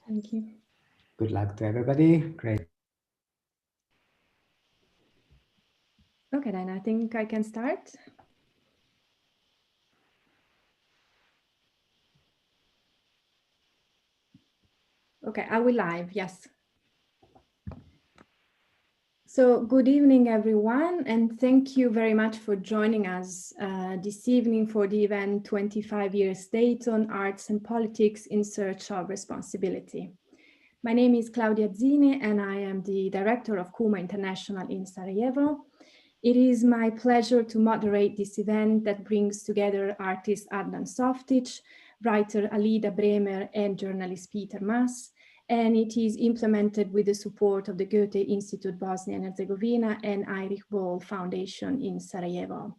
Thank you. Good luck to everybody. Great. Okay, then I think I can start. Okay, I will live, yes. So good evening, everyone, and thank you very much for joining us this evening for the event 25 Years Dayton, Arts and Politics in Search of Responsibility. My name is Claudia Zini, and I am the Director of Kuma International in Sarajevo. It is my pleasure to moderate this event that brings together artist Adnan Softic, writer Alida Bremer, and journalist Peter Mas, and it is implemented with the support of the Goethe-Institut Bosnia and Herzegovina and Erich Boll Foundation in Sarajevo.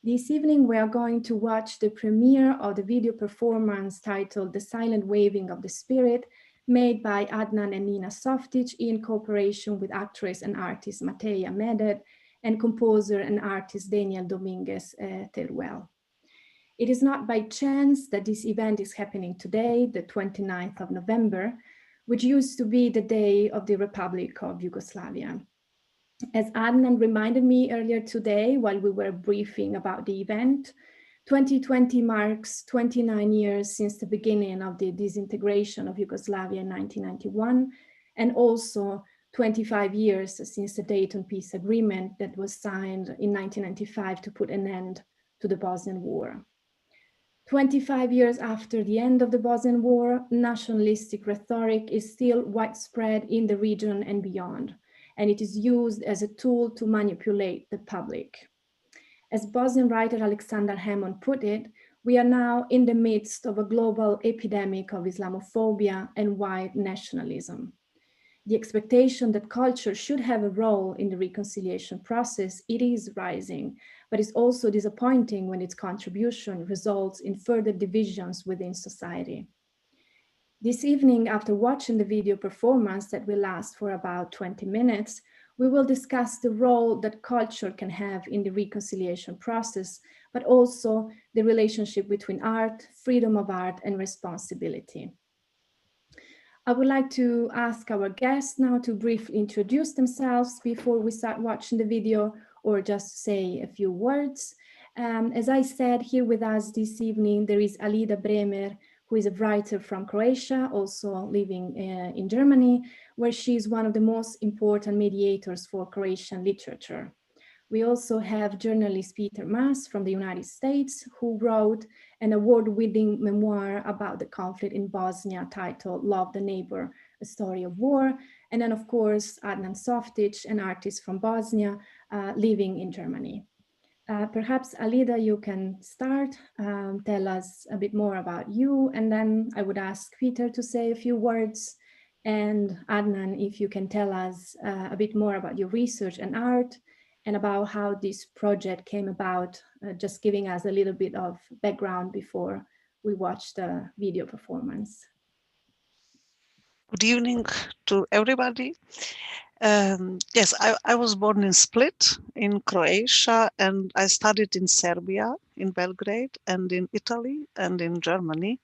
This evening, we are going to watch the premiere of the video performance titled The Silent Waving of the Spirit, made by Adnan and Nina Softic in cooperation with actress and artist Mateja Meded and composer and artist Daniel Dominguez Teruel. It is not by chance that this event is happening today, the 29th of November, which used to be the day of the Republic of Yugoslavia. As Adnan reminded me earlier today while we were briefing about the event, 2020 marks 29 years since the beginning of the disintegration of Yugoslavia in 1991, and also 25 years since the Dayton Peace Agreement that was signed in 1995 to put an end to the Bosnian War. 25 years after the end of the Bosnian War, nationalistic rhetoric is still widespread in the region and beyond, and it is used as a tool to manipulate the public. As Bosnian writer Alexander Hammond put it, we are now in the midst of a global epidemic of Islamophobia and white nationalism. The expectation that culture should have a role in the reconciliation process, it is rising, but it's also disappointing when its contribution results in further divisions within society. This evening, after watching the video performance that will last for about 20 minutes, we will discuss the role that culture can have in the reconciliation process, but also the relationship between art, freedom of art, and responsibility. I would like to ask our guests now to briefly introduce themselves before we start watching the video, or just say a few words. As I said, here with us this evening, there is Alida Bremer, who is a writer from Croatia, also living in Germany, where she is one of the most important mediators for Croatian literature. We also have journalist Peter Mas from the United States, who wrote an award-winning memoir about the conflict in Bosnia titled Love the Neighbor, A Story of War. And then, of course, Adnan Softic, an artist from Bosnia, living in Germany. Perhaps, Alida, you can start, tell us a bit more about you, and then I would ask Peter to say a few words. And Adnan, if you can tell us a bit more about your research and art, and about how this project came about, just giving us a little bit of background before we watch the video performance. Good evening to everybody. Yes, I was born in Split in Croatia, and I studied in Serbia, in Belgrade, and in Italy, and in Germany.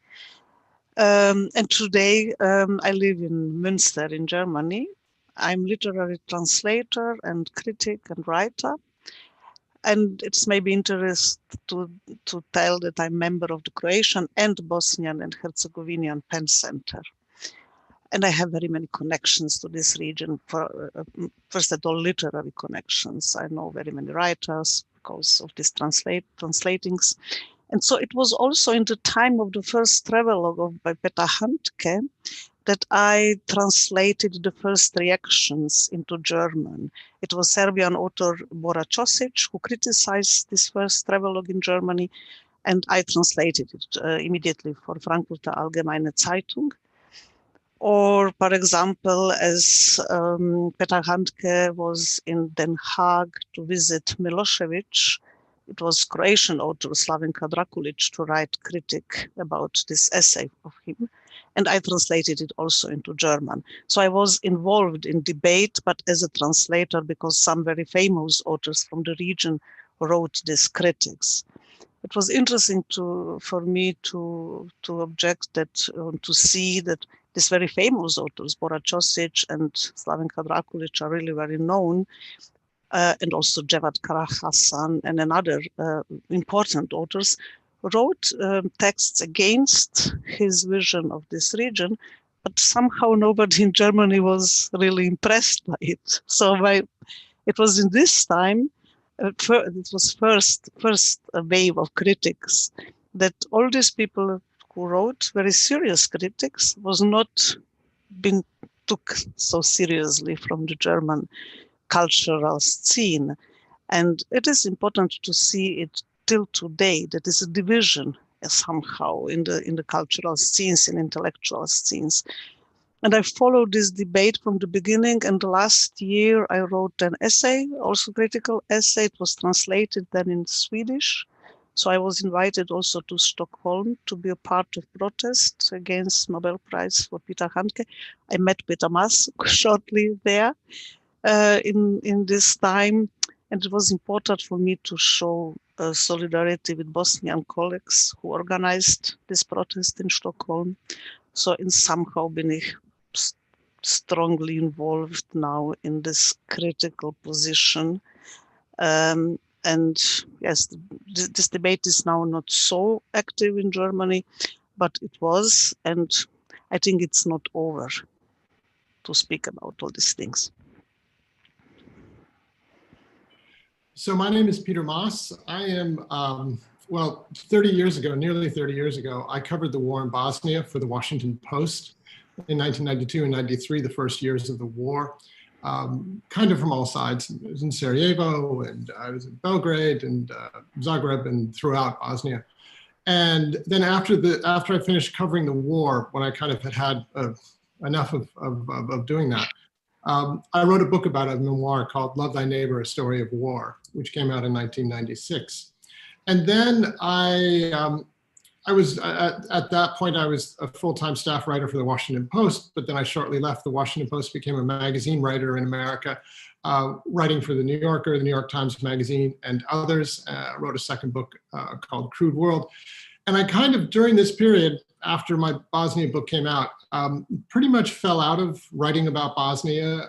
And today I live in Münster in Germany. I'm literary translator and critic and writer. And it's maybe interest to tell that I'm member of the Croatian and Bosnian and Herzegovinian Pen Center. And I have very many connections to this region. First of all, literary connections. I know very many writers because of these translatings. And so it was also in the time of the first travelogue by Peter Handke that I translated the first reactions into German. It was Serbian author Bora Ćosić who criticized this first travelogue in Germany, and I translated it immediately for Frankfurter Allgemeine Zeitung. Or, for example, as Peter Handke was in Den Haag to visit Milosevic, it was Croatian author Slavenka Drakulic to write critic about this essay of him. And I translated it also into German. So I was involved in debate, but as a translator, because some very famous authors from the region wrote these critics. It was interesting for me to object that, to see that these very famous authors, Bora Ćosić and Slavenka Drakulić, are really very known, and also Javad Kara-Hasan and another important authors, wrote texts against his vision of this region, but somehow nobody in Germany was really impressed by it. So it was in this time, it was first a wave of critics, that all these people who wrote very serious critics was not being took so seriously from the German cultural scene. And it is important to see it till today, that is a division somehow in the cultural scenes and intellectual scenes. And I followed this debate from the beginning, and last year I wrote an essay, also critical essay. It was translated then in Swedish. So I was invited also to Stockholm to be a part of protest against Nobel Prize for Peter Handke. I met Peter Maas shortly there in this time, and it was important for me to show solidarity with Bosnian colleagues who organized this protest in Stockholm. So in somehow bin ich strongly involved now in this critical position. And yes, this debate is now not so active in Germany, but it was, and I think it's not over to speak about all these things. So my name is Peter Maas. I am, well, 30 years ago, nearly 30 years ago, I covered the war in Bosnia for the Washington Post in 1992 and 93, the first years of the war, kind of from all sides. I was in Sarajevo, and I was in Belgrade and Zagreb and throughout Bosnia. And then after I finished covering the war, when I kind of had enough of doing that, I wrote a book about a memoir called Love Thy Neighbor, A Story of War, which came out in 1996. And then I was, at that point, I was a full-time staff writer for the Washington Post, but then I shortly left the Washington Post, became a magazine writer in America, writing for the New Yorker, the New York Times Magazine, and others. Wrote a second book called Crude World. And I kind of, during this period, after my Bosnia book came out, pretty much fell out of writing about Bosnia.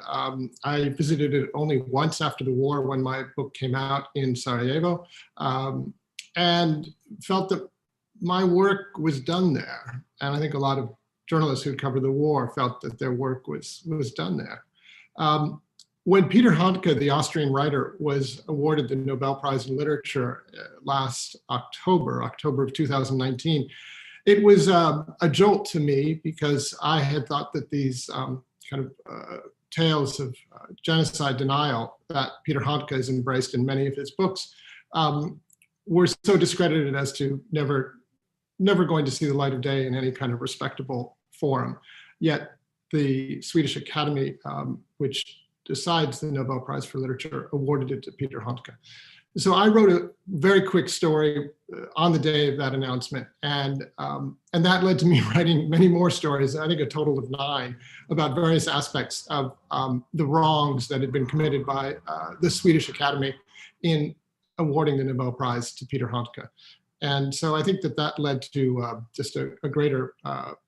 I visited it only once after the war when my book came out in Sarajevo, and felt that my work was done there. And I think a lot of journalists who covered the war felt that their work was done there. When Peter Handke, the Austrian writer, was awarded the Nobel Prize in Literature last October of 2019, it was a jolt to me, because I had thought that these tales of genocide denial that Peter Handke has embraced in many of his books were so discredited as to never going to see the light of day in any kind of respectable forum. Yet the Swedish Academy, which decides the Nobel Prize for Literature, awarded it to Peter Handke. So I wrote a very quick story on the day of that announcement, and that led to me writing many more stories, I think a total of 9, about various aspects of the wrongs that had been committed by the Swedish Academy in awarding the Nobel Prize to Peter Handke. And so I think that led to just a greater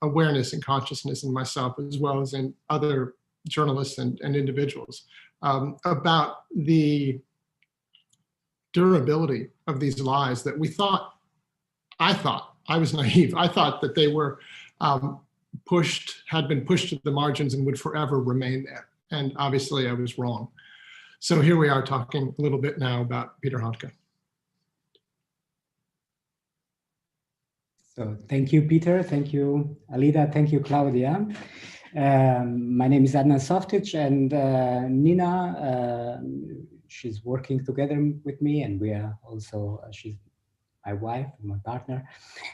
awareness and consciousness in myself, as well as in other journalists and individuals, about the durability of these lies that I was naive. I thought that they were had been pushed to the margins and would forever remain there. And obviously I was wrong. So here we are talking a little bit now about Peter Handke. So thank you, Peter. Thank you, Alida. Thank you, Claudia. My name is Adnan Softic, and Nina, she's working together with me, and we are also, she's my wife, my partner.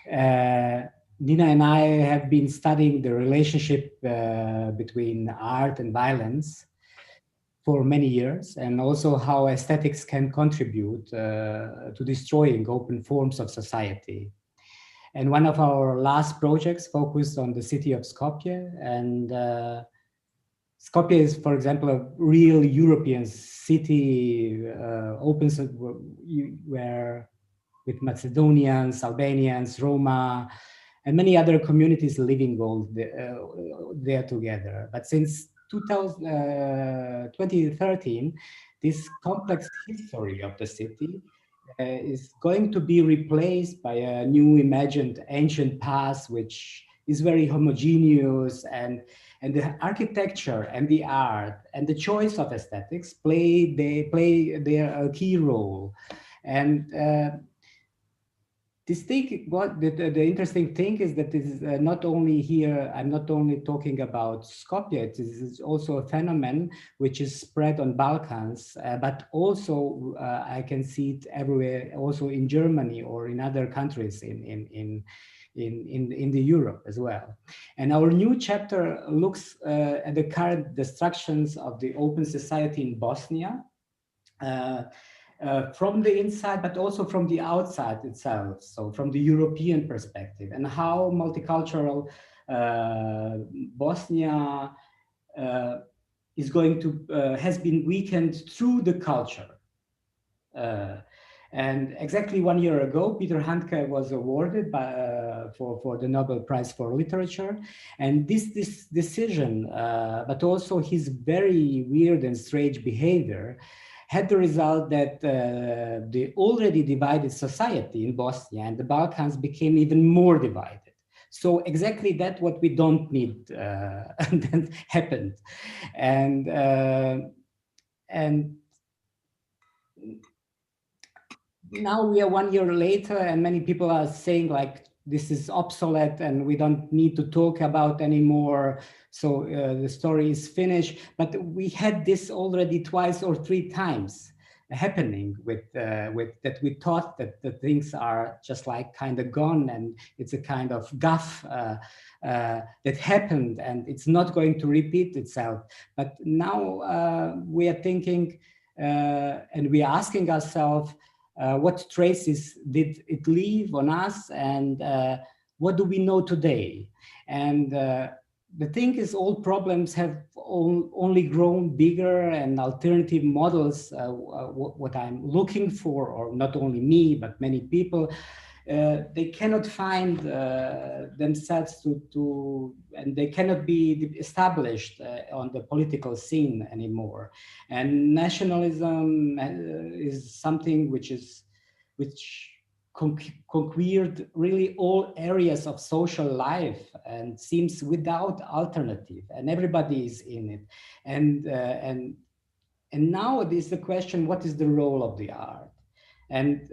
Nina and I have been studying the relationship between art and violence for many years, and also how aesthetics can contribute to destroying open forms of society. And one of our last projects focused on the city of Skopje, and Skopje is, for example, a real European city, where with Macedonians, Albanians, Roma, and many other communities living all there together. But since 2013, this complex history of the city is going to be replaced by a new imagined ancient past, which is very homogeneous, and the architecture and the art and the choice of aesthetics play their key role. And this thing, what the interesting thing is that this is not only here, I'm not only talking about Skopje, this is also a phenomenon which is spread on Balkans, but also I can see it everywhere, also in Germany or in other countries in the Europe as well. And our new chapter looks at the current destructions of the open society in Bosnia, from the inside, but also from the outside itself. So from the European perspective, and how multicultural Bosnia is going to, has been weakened through the culture. And exactly 1 year ago, Peter Handke was awarded for the Nobel Prize for Literature. And this decision, but also his very weird and strange behavior, had the result that the already divided society in Bosnia and the Balkans became even more divided. So exactly that what we don't need that happened. And now we are 1 year later, and many people are saying like, this is obsolete and we don't need to talk about anymore. So the story is finished. But we had this already twice or three times happening with that we thought that the things are just like kind of gone, and it's a kind of guff that happened and it's not going to repeat itself. But now we are thinking and we are asking ourselves, what traces did it leave on us, and what do we know today? And the thing is, all problems have only grown bigger, and alternative models, what I'm looking for, or not only me, but many people, they cannot find themselves and they cannot be established on the political scene anymore. And nationalism is something which conquered really all areas of social life and seems without alternative, and everybody is in it. And now it is the question, what is the role of the art? And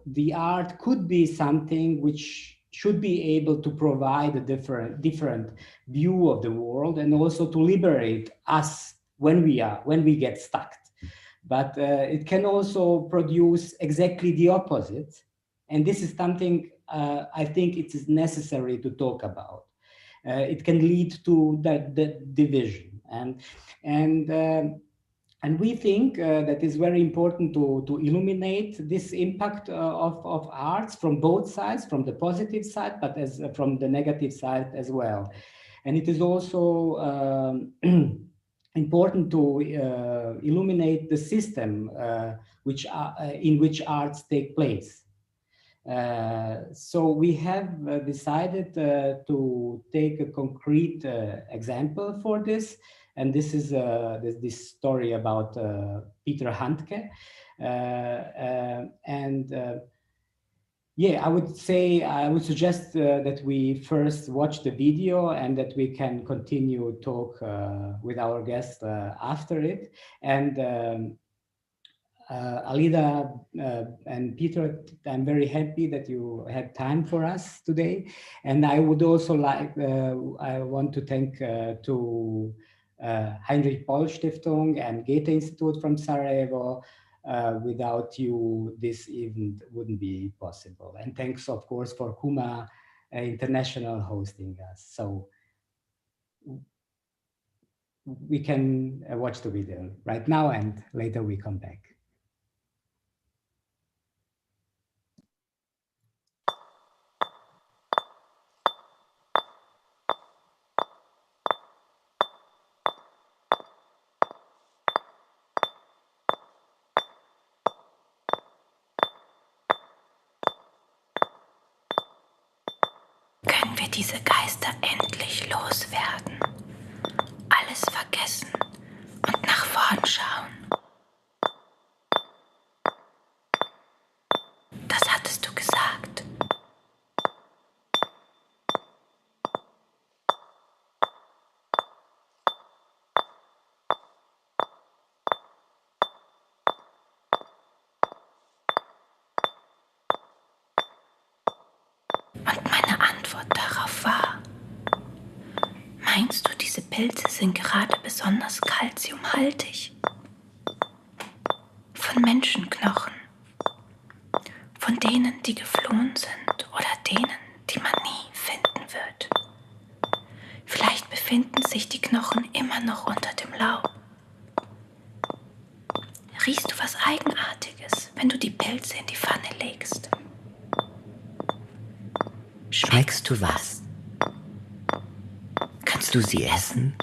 the art could be something which should be able to provide a different view of the world, and also to liberate us when we get stuck. But it can also produce exactly the opposite. And this is something I think it is necessary to talk about. It can lead to that division. And we think that it's very important to illuminate this impact of arts from both sides, from the positive side, but from the negative side as well. And it is also important to illuminate the system in which arts take place. So we have decided to take a concrete example for this. And this is this story about Peter Handke. Yeah, I would suggest that we first watch the video, and that we can continue talk with our guest after it. And Alida and Peter, I'm very happy that you had time for us today. And I would also like, I want to thank to Heinrich Böll Stiftung and Goethe-Institut from Sarajevo. Without you, this event wouldn't be possible. And thanks, of course, for Kuma International hosting us. So we can watch the video right now, and later we come back. wir diese Geister endlich loswerden, alles vergessen und nach vorn schauen. Das hattest du gesagt. Und meine Antwort darauf war: Meinst du, diese Pilze sind gerade besonders kalziumhaltig? Von Menschenknochen, von denen, die geflohen sind oder denen, die man nie finden wird. Vielleicht befinden sich die Knochen immer noch unter dem Laub. Riechst du was Eigenartiges, wenn du die Pilze in die Pfanne legst? Schmeckst du was? Kannst du sie essen?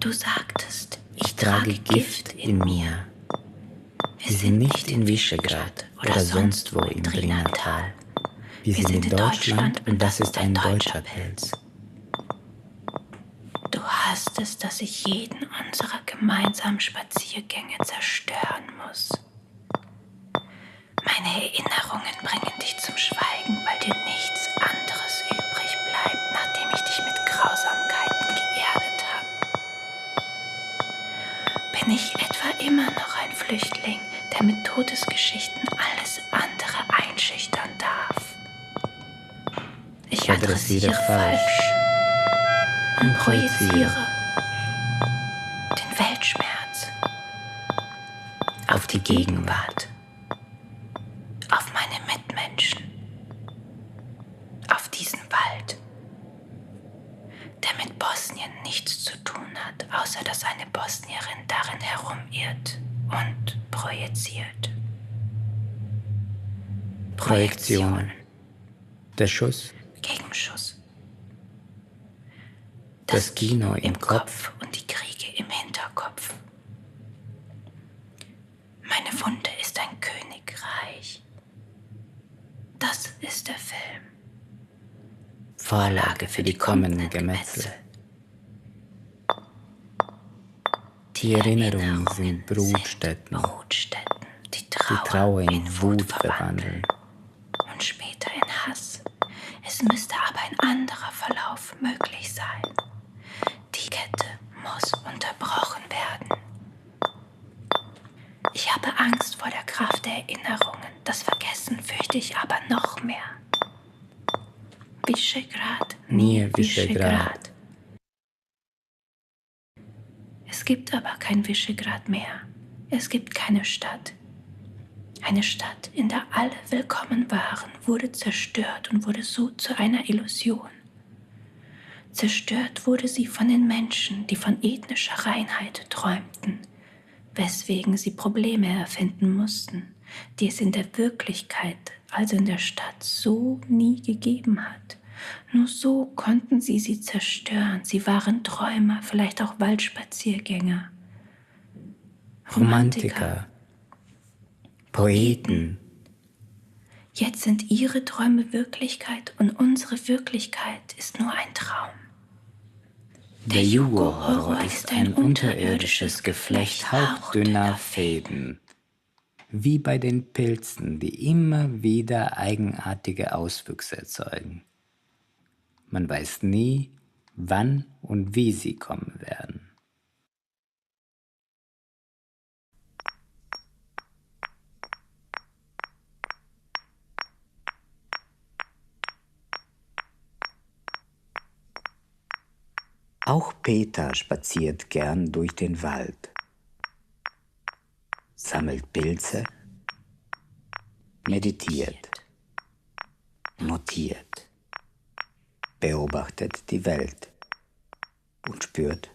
Du sagtest, ich trage Gift in mir. Wir sind nicht in Visegrad oder sonst wo im Drinatal. Wir sind in Deutschland und das ist ein deutscher Pilz. Du hast es, dass ich jeden unserer gemeinsamen Spaziergänge zerstören muss. Meine Erinnerungen bringen dich zum Schweigen, weil dir nichts anderes übrig bleibt, nachdem ich dich mit Grausamkeiten geerdet habe. Bin ich etwa immer noch ein Flüchtling, der mit Todesgeschichten alles andere einschüchtern darf? Ich adressiere falsch und projiziere den Weltschmerz auf die Gegenwart, auf meine Mitmenschen, auf diesen Wald, der mit Bosnien nichts zu tun hat, außer dass eine Bosnierin darin herumirrt und projiziert. Projektionen. Der Schuss, Gegenschuss. das Kino im Kopf, und die Kriege im Hinterkopf. Meine Wunde ist ein Königreich. Das ist der Film. Vorlage für die kommenden Gemetzel. Die Erinnerungen sind Brutstätten, die die Trauer in Wut verwandeln. Und später in Hass. Es müsste aber ein anderer Verlauf möglich sein. Die Kette muss unterbrochen werden. Ich habe Angst vor der Kraft der Erinnerungen. Das Vergessen fürchte ich aber noch mehr. Visegrad, Nie Visegrad. Es gibt aber kein Visegrad mehr. Es gibt keine Stadt. Eine Stadt, in der alle willkommen waren, wurde zerstört und wurde so zu einer Illusion. Zerstört wurde sie von den Menschen, die von ethnischer Reinheit träumten, weswegen sie Probleme erfinden mussten, die es in der Wirklichkeit, also in der Stadt, so nie gegeben hat. Nur so konnten sie zerstören. Sie waren Träumer, vielleicht auch Waldspaziergänger. Romantiker, Poeten. Jetzt sind ihre Träume Wirklichkeit und unsere Wirklichkeit ist nur ein Traum. Der Jugo-Horror ist ein unterirdisches Geflecht hauchdünner Fäden, wie bei den Pilzen, die immer wieder eigenartige Auswüchse erzeugen. Man weiß nie, wann und wie sie kommen werden. Auch Peter spaziert gern durch den Wald, sammelt Pilze, meditiert, notiert, beobachtet die Welt und spürt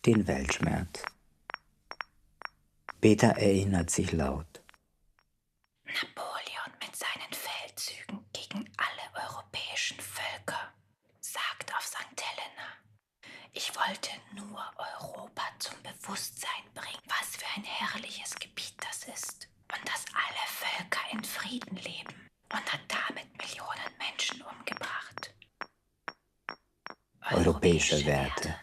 den Weltschmerz. Peter erinnert sich laut. Napoleon mit seinen Feldzügen gegen alle europäischen Völker sagt auf St. Helena: Ich wollte nur Europa zum Bewusstsein bringen, was für ein herrliches Gebiet das ist und dass alle Völker in Frieden leben. Und hat damit europäische Werte.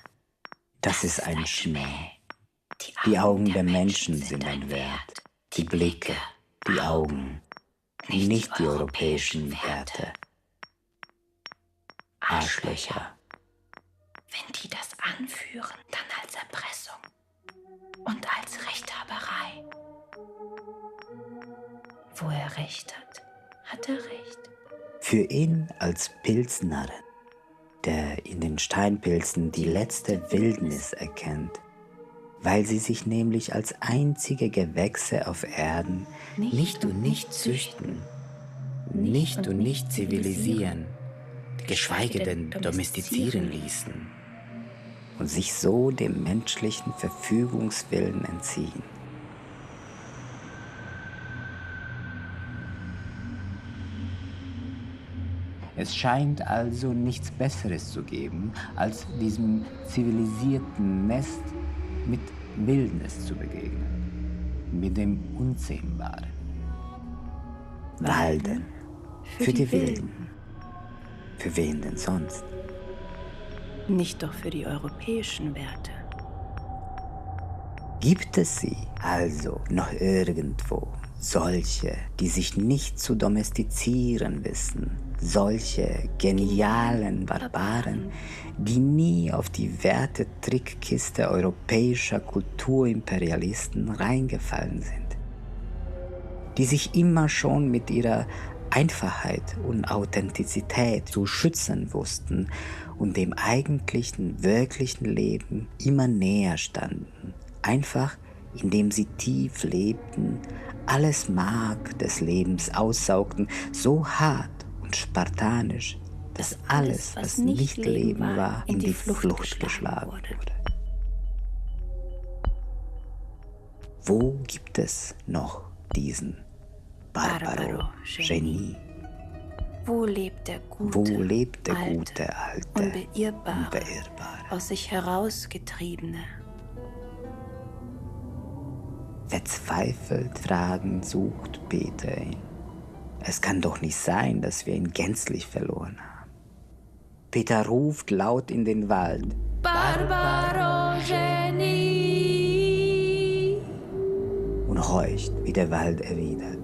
Das ist ein Schmäh. Die Augen der Menschen sind ein Wert. Die Blicke, die Augen, nicht die europäischen Werte. Arschlöcher. Wenn die das anführen, dann als Erpressung und als Rechthaberei. Wo er recht hat, hat er recht. Für ihn als Pilznarren, der in den Steinpilzen die letzte Wildnis erkennt, weil sie sich nämlich als einzige Gewächse auf Erden nicht und nicht züchten, nicht und nicht zivilisieren, geschweige denn domestizieren ließen und sich so dem menschlichen Verfügungswillen entziehen. Es scheint also nichts Besseres zu geben, als diesem zivilisierten Nest mit Wildnis zu begegnen, mit dem Unzähmbaren. Walden, für die Wilden. Für wen denn sonst? Nicht doch für die europäischen Werte. Gibt es sie also noch irgendwo, solche, die sich nicht zu domestizieren wissen, solche genialen Barbaren, die nie auf die Wertetrickkiste europäischer Kulturimperialisten reingefallen sind, die sich immer schon mit ihrer Einfachheit und Authentizität zu schützen wussten und dem eigentlichen, wirklichen Leben immer näher standen, einfach indem sie tief lebten, alles Mark des Lebens aussaugten, so hart und spartanisch, dass alles, was nicht Leben war, in die Flucht geschlagen wurde. Wo gibt es noch diesen Barbaro-Genie? Wo lebt der gute, alte, unbeirrbare, aus sich herausgetriebene? Verzweifelt fragend sucht Peter ihn. Es kann doch nicht sein, dass wir ihn gänzlich verloren haben. Peter ruft laut in den Wald. Barbaro-Genie! Und horcht, wie der Wald erwidert.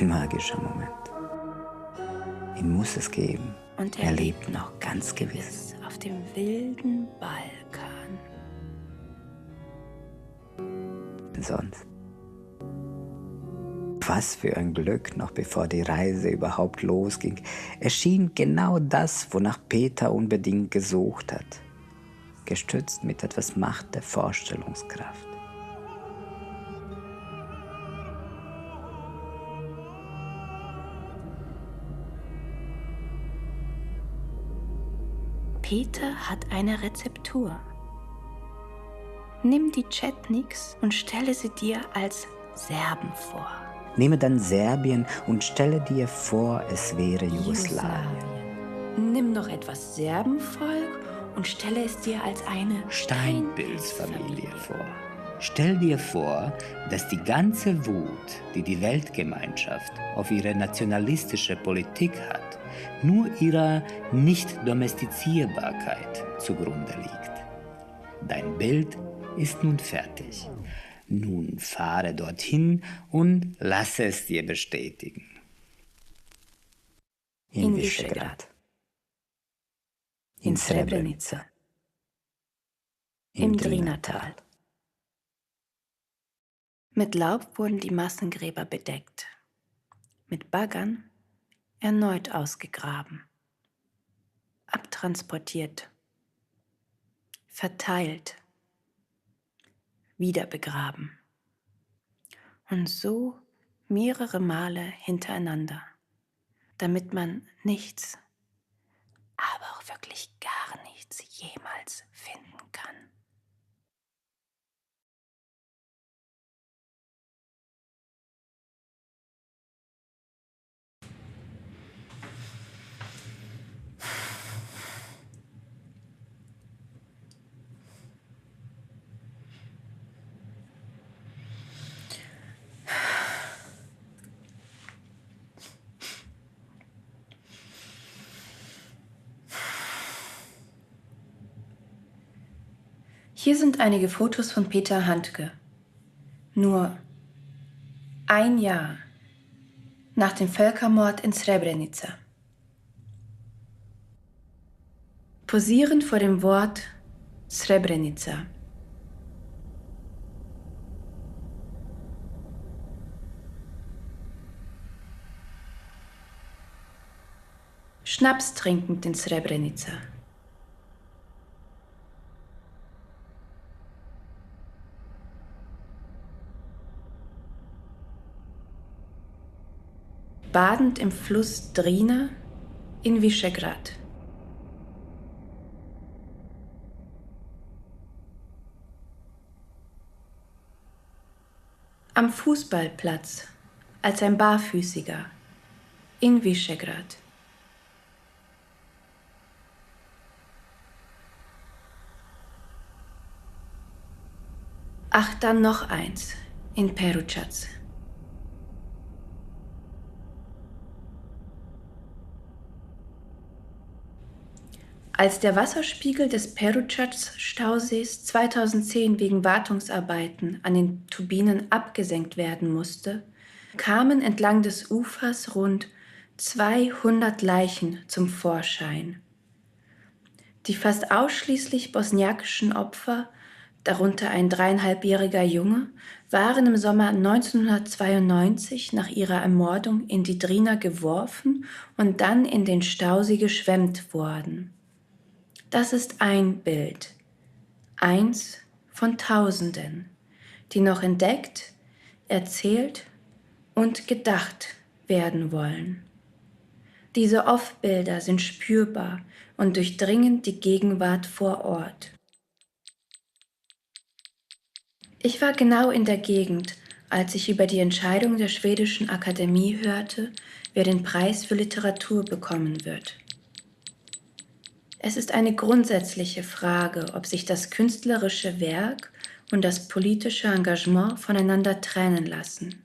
Ein magischer Moment. Ihn muss es geben. Und er lebt noch ganz gewiss auf dem wilden Balkan. Sonst. Was für ein Glück, noch bevor die Reise überhaupt losging, erschien genau das, wonach Peter unbedingt gesucht hat. Gestützt mit etwas Macht der Vorstellungskraft. Peter hat eine Rezeptur. Nimm die Chetniks und stelle sie dir als Serben vor. Nehme dann Serbien und stelle dir vor, es wäre Jugoslawien. Nimm noch etwas Serbenvolk und stelle es dir als eine Steinpilzfamilie vor. Stell dir vor, dass die ganze Wut, die die Weltgemeinschaft auf ihre nationalistische Politik hat, nur ihrer Nicht-Domestizierbarkeit zugrunde liegt. Dein Bild ist nun fertig. Nun fahre dorthin und lasse es dir bestätigen. In Visegrad, in Srebrenica, im Drinatal, Mit Laub wurden die Massengräber bedeckt, mit Baggern erneut ausgegraben, abtransportiert, verteilt, wieder begraben. Und so mehrere Male hintereinander, damit man nichts, aber auch wirklich gar nichts jemals finden kann. Hier sind einige Fotos von Peter Handke. Nur ein Jahr nach dem Völkermord in Srebrenica. Posierend vor dem Wort Srebrenica. Schnaps trinkend in Srebrenica. Badend im Fluss Drina in Visegrad. Am Fußballplatz als ein Barfüßiger in Visegrad. Ach, dann noch eins in Peručac. Als der Wasserspiegel des Peručac-Stausees 2010 wegen Wartungsarbeiten an den Turbinen abgesenkt werden musste, kamen entlang des Ufers rund 200 Leichen zum Vorschein. Die fast ausschließlich bosniakischen Opfer, darunter ein 3,5-jähriger Junge, waren im Sommer 1992 nach ihrer Ermordung in die Drina geworfen und dann in den Stausee geschwemmt worden. Das ist ein Bild, eins von Tausenden, die noch entdeckt, erzählt und gedacht werden wollen. Diese Off-Bilder sind spürbar und durchdringen die Gegenwart vor Ort. Ich war genau in der Gegend, als ich über die Entscheidung der schwedischen Akademie hörte, wer den Preis für Literatur bekommen wird. Es ist eine grundsätzliche Frage, ob sich das künstlerische Werk und das politische Engagement voneinander trennen lassen.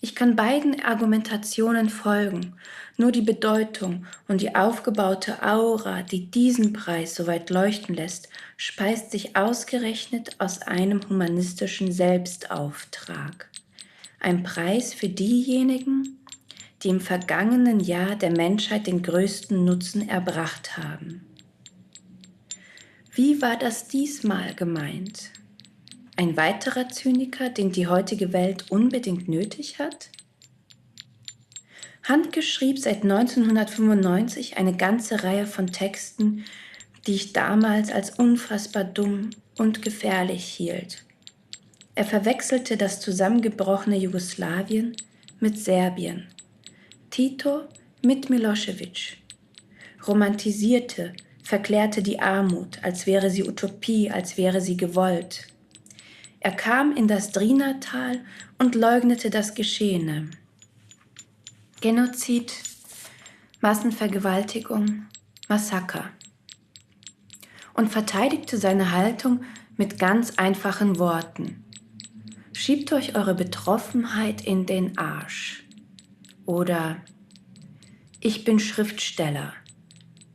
Ich kann beiden Argumentationen folgen, nur die Bedeutung und die aufgebaute Aura, die diesen Preis so weit leuchten lässt, speist sich ausgerechnet aus einem humanistischen Selbstauftrag. Ein Preis für diejenigen, die im vergangenen Jahr der Menschheit den größten Nutzen erbracht haben. Wie war das diesmal gemeint? Ein weiterer Zyniker, den die heutige Welt unbedingt nötig hat? Handke schrieb seit 1995 eine ganze Reihe von Texten, die ich damals als unfassbar dumm und gefährlich hielt. Er verwechselte das zusammengebrochene Jugoslawien mit Serbien, Tito mit Milosevic, romantisierte, verklärte die Armut, als wäre sie Utopie, als wäre sie gewollt. Er kam in das Drina-Tal und leugnete das Geschehene. Genozid, Massenvergewaltigung, Massaker. Und verteidigte seine Haltung mit ganz einfachen Worten. Schiebt euch eure Betroffenheit in den Arsch. Oder ich bin Schriftsteller,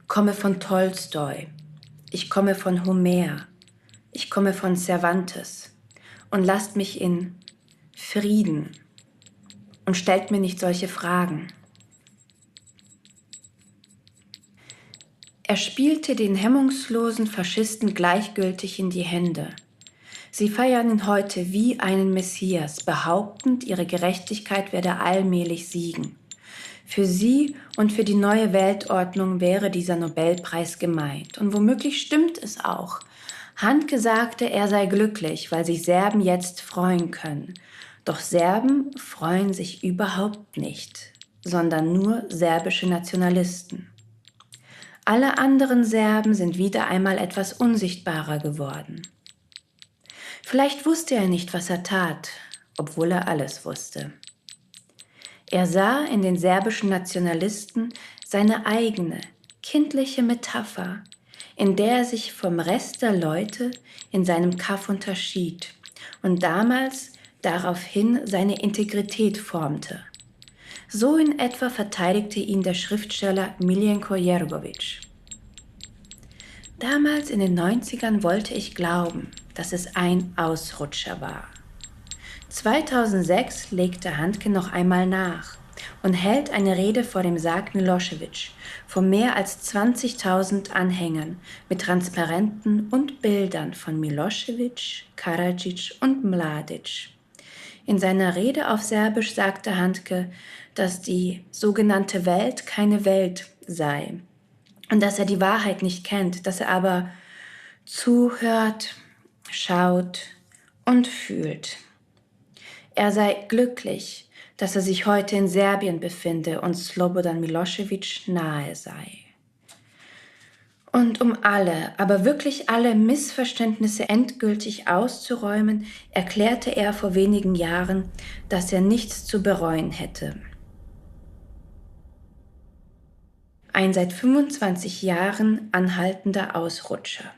komme von Tolstoi, ich komme von Homer, ich komme von Cervantes und lasst mich in Frieden und stellt mir nicht solche Fragen. Er spielte den hemmungslosen Faschisten gleichgültig in die Hände, Sie feiern ihn heute wie einen Messias, behauptend, ihre Gerechtigkeit werde allmählich siegen. Für sie und für die neue Weltordnung wäre dieser Nobelpreis gemeint. Und womöglich stimmt es auch. Handke sagte, er sei glücklich, weil sich Serben jetzt freuen können. Doch Serben freuen sich überhaupt nicht, sondern nur serbische Nationalisten. Alle anderen Serben sind wieder einmal etwas unsichtbarer geworden. Vielleicht wusste er nicht, was er tat, obwohl er alles wusste. Er sah in den serbischen Nationalisten seine eigene, kindliche Metapher, in der er sich vom Rest der Leute in seinem Kaff unterschied und damals daraufhin seine Integrität formte. So in etwa verteidigte ihn der Schriftsteller Miljenko Jergović. Damals in den 90ern wollte ich glauben, dass es ein Ausrutscher war. 2006 legte Handke noch einmal nach und hält eine Rede vor dem Sarg Milošević vor mehr als 20.000 Anhängern mit Transparenten und Bildern von Milošević, Karadzic und Mladic. In seiner Rede auf Serbisch sagte Handke, dass die sogenannte Welt keine Welt sei und dass er die Wahrheit nicht kennt, dass er aber zuhört, schaut und fühlt. Er sei glücklich, dass er sich heute in Serbien befinde und Slobodan Milošević nahe sei. Und um alle, aber wirklich alle Missverständnisse endgültig auszuräumen, erklärte er vor wenigen Jahren, dass er nichts zu bereuen hätte. Ein seit 25 Jahren anhaltender Ausrutscher.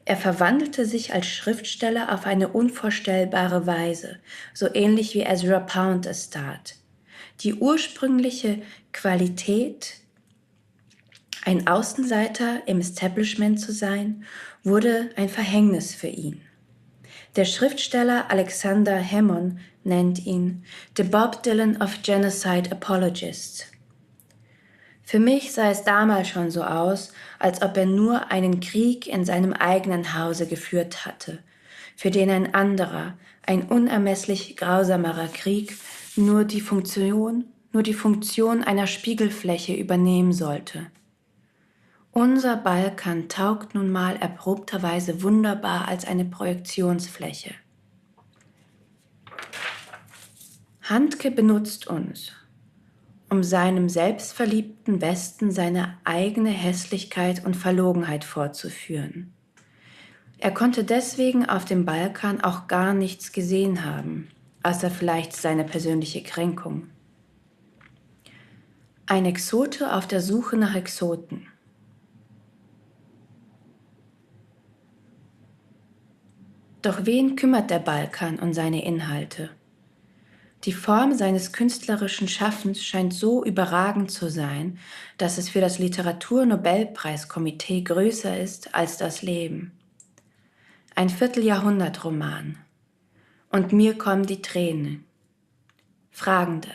Er verwandelte sich als Schriftsteller auf eine unvorstellbare Weise, so ähnlich wie Ezra Pound es tat. Die ursprüngliche Qualität, ein Außenseiter im Establishment zu sein, wurde ein Verhängnis für ihn. Der Schriftsteller Alexander Hemon nennt ihn The Bob Dylan of Genocide Apologists. Für mich sah es damals schon so aus, als ob er nur einen Krieg in seinem eigenen Hause geführt hatte, für den ein anderer, ein unermesslich grausamerer Krieg nur die Funktion einer Spiegelfläche übernehmen sollte. Unser Balkan taugt nun mal erprobterweise wunderbar als eine Projektionsfläche. Handke benutzt uns, um seinem selbstverliebten Westen seine eigene Hässlichkeit und Verlogenheit vorzuführen. Er konnte deswegen auf dem Balkan auch gar nichts gesehen haben, außer vielleicht seine persönliche Kränkung. Ein Exote auf der Suche nach Exoten. Doch wen kümmert der Balkan und seine Inhalte? Die Form seines künstlerischen Schaffens scheint so überragend zu sein, dass es für das Literaturnobelpreiskomitee größer ist als das Leben. Ein Vierteljahrhundert-Roman. Und mir kommen die Tränen. Fragende.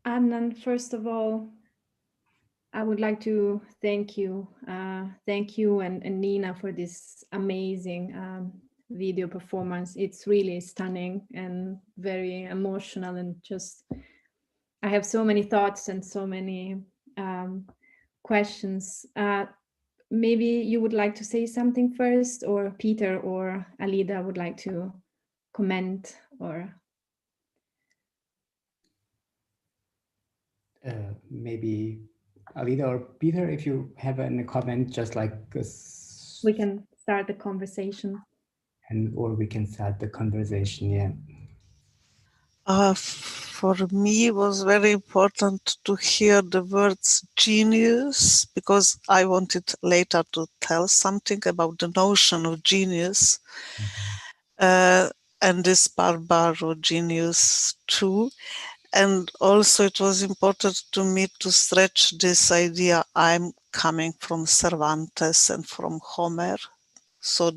Adnan, first of all, I would like to thank you and Nina for this amazing video performance. It's really stunning and very emotional, and just I have so many thoughts and so many questions. Maybe you would like to say something first, or Peter or Alida would like to comment, or maybe Alida or Peter, if you have a comment, just like we can start the conversation. Or we can start the conversation, yeah. For me, it was very important to hear the words genius, because I wanted later to tell something about the notion of genius, and this Barbaro genius too. And also it was important to me to stretch this idea. I'm coming from Cervantes and from Homer. So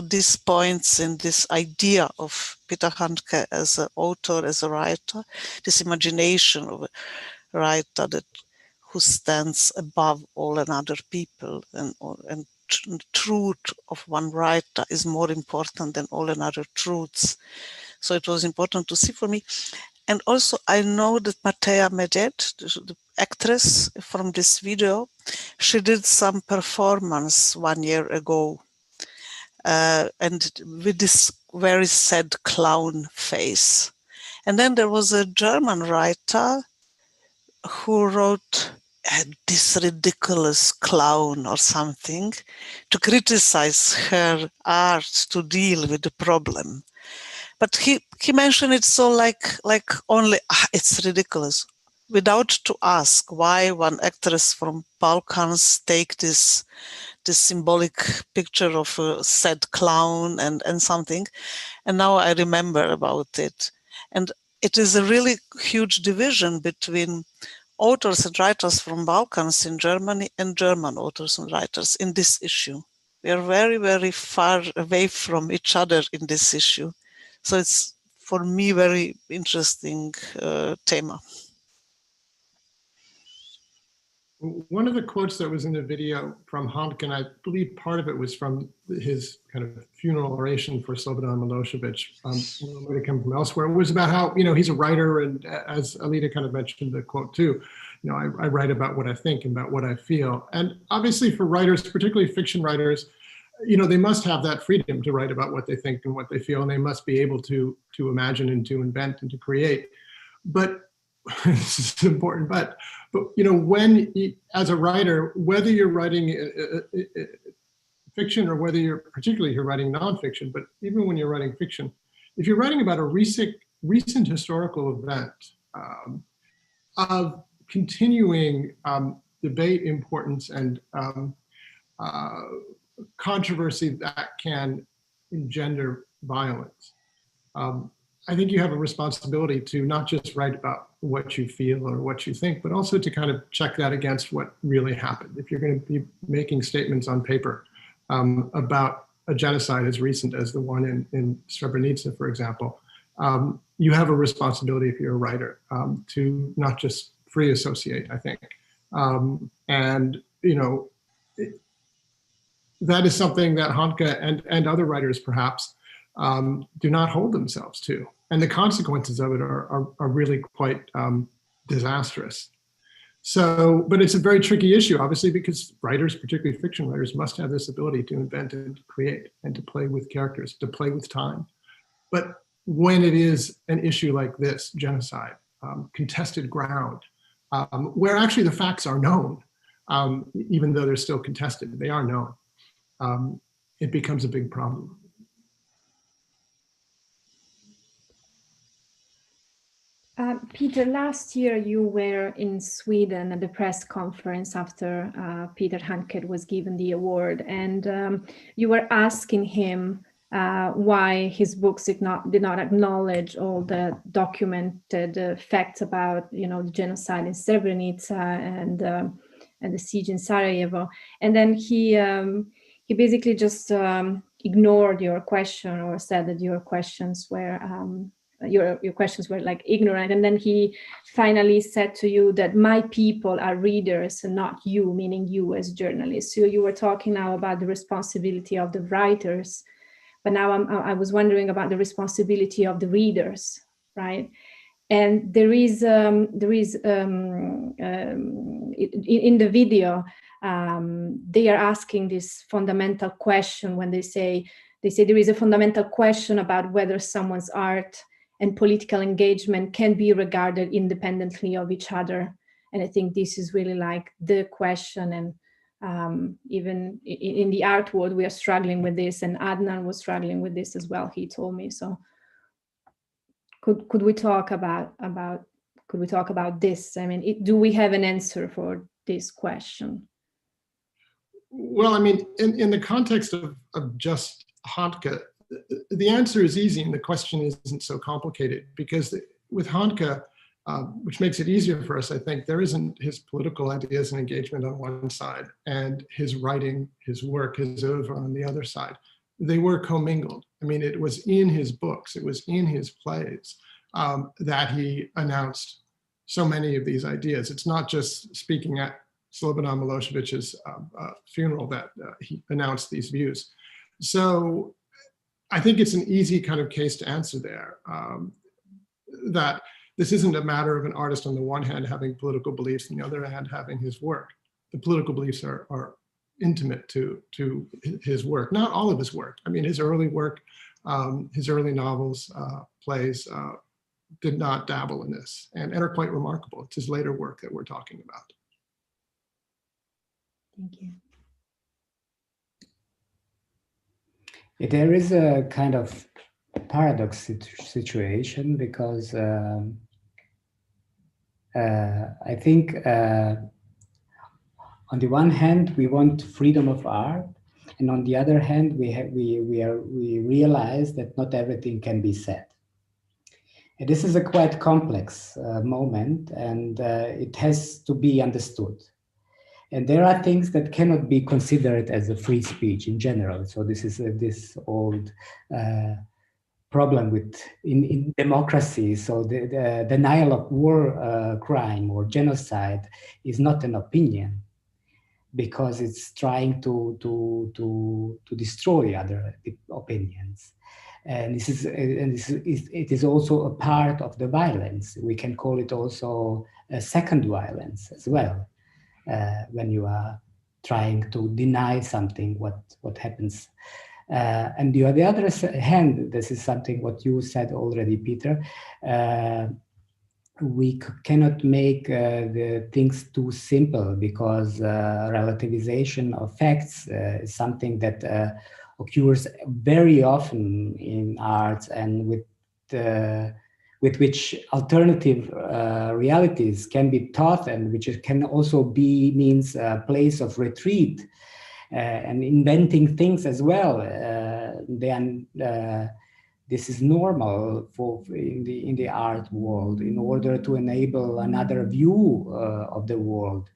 these points in this idea of Peter Handke as an author, as a writer, this imagination of a writer who stands above all another people, and the truth of one writer is more important than all another truths. So it was important to see for me. And also I know that Matea Medet, the actress from this video, she did some performance 1 year ago. And with this very sad clown face. And then there was a German writer who wrote this ridiculous clown or something to criticize her art, to deal with the problem. But he mentioned it so like only, it's ridiculous, without to ask why one actress from Balkans take this symbolic picture of a sad clown and something. And now I remember about it. And it is a really huge division between authors and writers from Balkans in Germany and German authors and writers in this issue. We are very, very far away from each other in this issue. So it's, for me, very interesting theme. One of the quotes that was in the video from Handke, and I believe part of it was from his kind of funeral oration for Slobodan Milosevic, it might have come from elsewhere, was about how, he's a writer, and as Alida kind of mentioned the quote too, I write about what I think and about what I feel. And obviously for writers, particularly fiction writers, they must have that freedom to write about what they think and what they feel, and they must be able to imagine and to invent and to create. But this is important, but when, as a writer, whether you're writing fiction or whether you're writing nonfiction, but even when you're writing fiction, if you're writing about a recent historical event of continuing debate, importance, and controversy that can engender violence, I think you have a responsibility to not just write about what you feel or what you think, but also to kind of check that against what really happened. If you're going to be making statements on paper about a genocide as recent as the one in Srebrenica, for example, you have a responsibility, if you're a writer, to not just free associate, I think. That is something that Handke and other writers perhaps do not hold themselves to. And the consequences of it are really quite disastrous. So, but it's a very tricky issue, obviously, because writers, particularly fiction writers, must have this ability to invent and to create and to play with characters, to play with time. But when it is an issue like this, genocide, contested ground, where actually the facts are known, even though they're still contested, they are known, it becomes a big problem. Peter, last year you were in Sweden at the press conference after Peter Handke was given the award, and you were asking him why his books did not acknowledge all the documented facts about the genocide in Srebrenica and the siege in Sarajevo, and then he basically just ignored your question, or said that your questions were your questions were like ignorant. And then he finally said to you that my people are readers and not you, meaning you as journalists. So you were talking now about the responsibility of the writers, but now I was wondering about the responsibility of the readers, right? And there is in the video, they are asking this fundamental question when they say there is a fundamental question about whether someone's art and political engagement can be regarded independently of each other. And I think this is really like the question. And even in the art world, we are struggling with this, and Adnan was struggling with this as well, he told me. So could we talk about this? I mean, do we have an answer for this question? Well, I mean, in the context of just Handke, the answer is easy and the question isn't so complicated, because with Handke, which makes it easier for us, I think, there isn't his political ideas and engagement on one side and his writing, his work, his oeuvre on the other side. They were commingled. I mean, it was in his books, it was in his plays that he announced so many of these ideas. It's not just speaking at Slobodan Milosevic's funeral that he announced these views. So I think it's an easy kind of case to answer there, that this isn't a matter of an artist on the one hand having political beliefs, on the other hand having his work. The political beliefs are intimate to his work, not all of his work. I mean, his early work, his early novels, plays, did not dabble in this and are quite remarkable. It's his later work that we're talking about. Thank you. There is a kind of paradox situation, because I think on the one hand we want freedom of art, and on the other hand we realize that not everything can be said. And this is a quite complex moment, and it has to be understood. And there are things that cannot be considered as a free speech in general. So this is this old problem with in democracy. So the denial of war crime or genocide is not an opinion, because it's trying to destroy other opinions. And it is also a part of the violence. We can call it also a second violence as well. When you are trying to deny something, what happens. And on the other hand, this is something what you said already, Peter, we cannot make the things too simple, because relativization of facts is something that occurs very often in arts, and with which alternative realities can be taught, and which can also means a place of retreat and inventing things as well. Then this is normal in the art world, in order to enable another view of the world.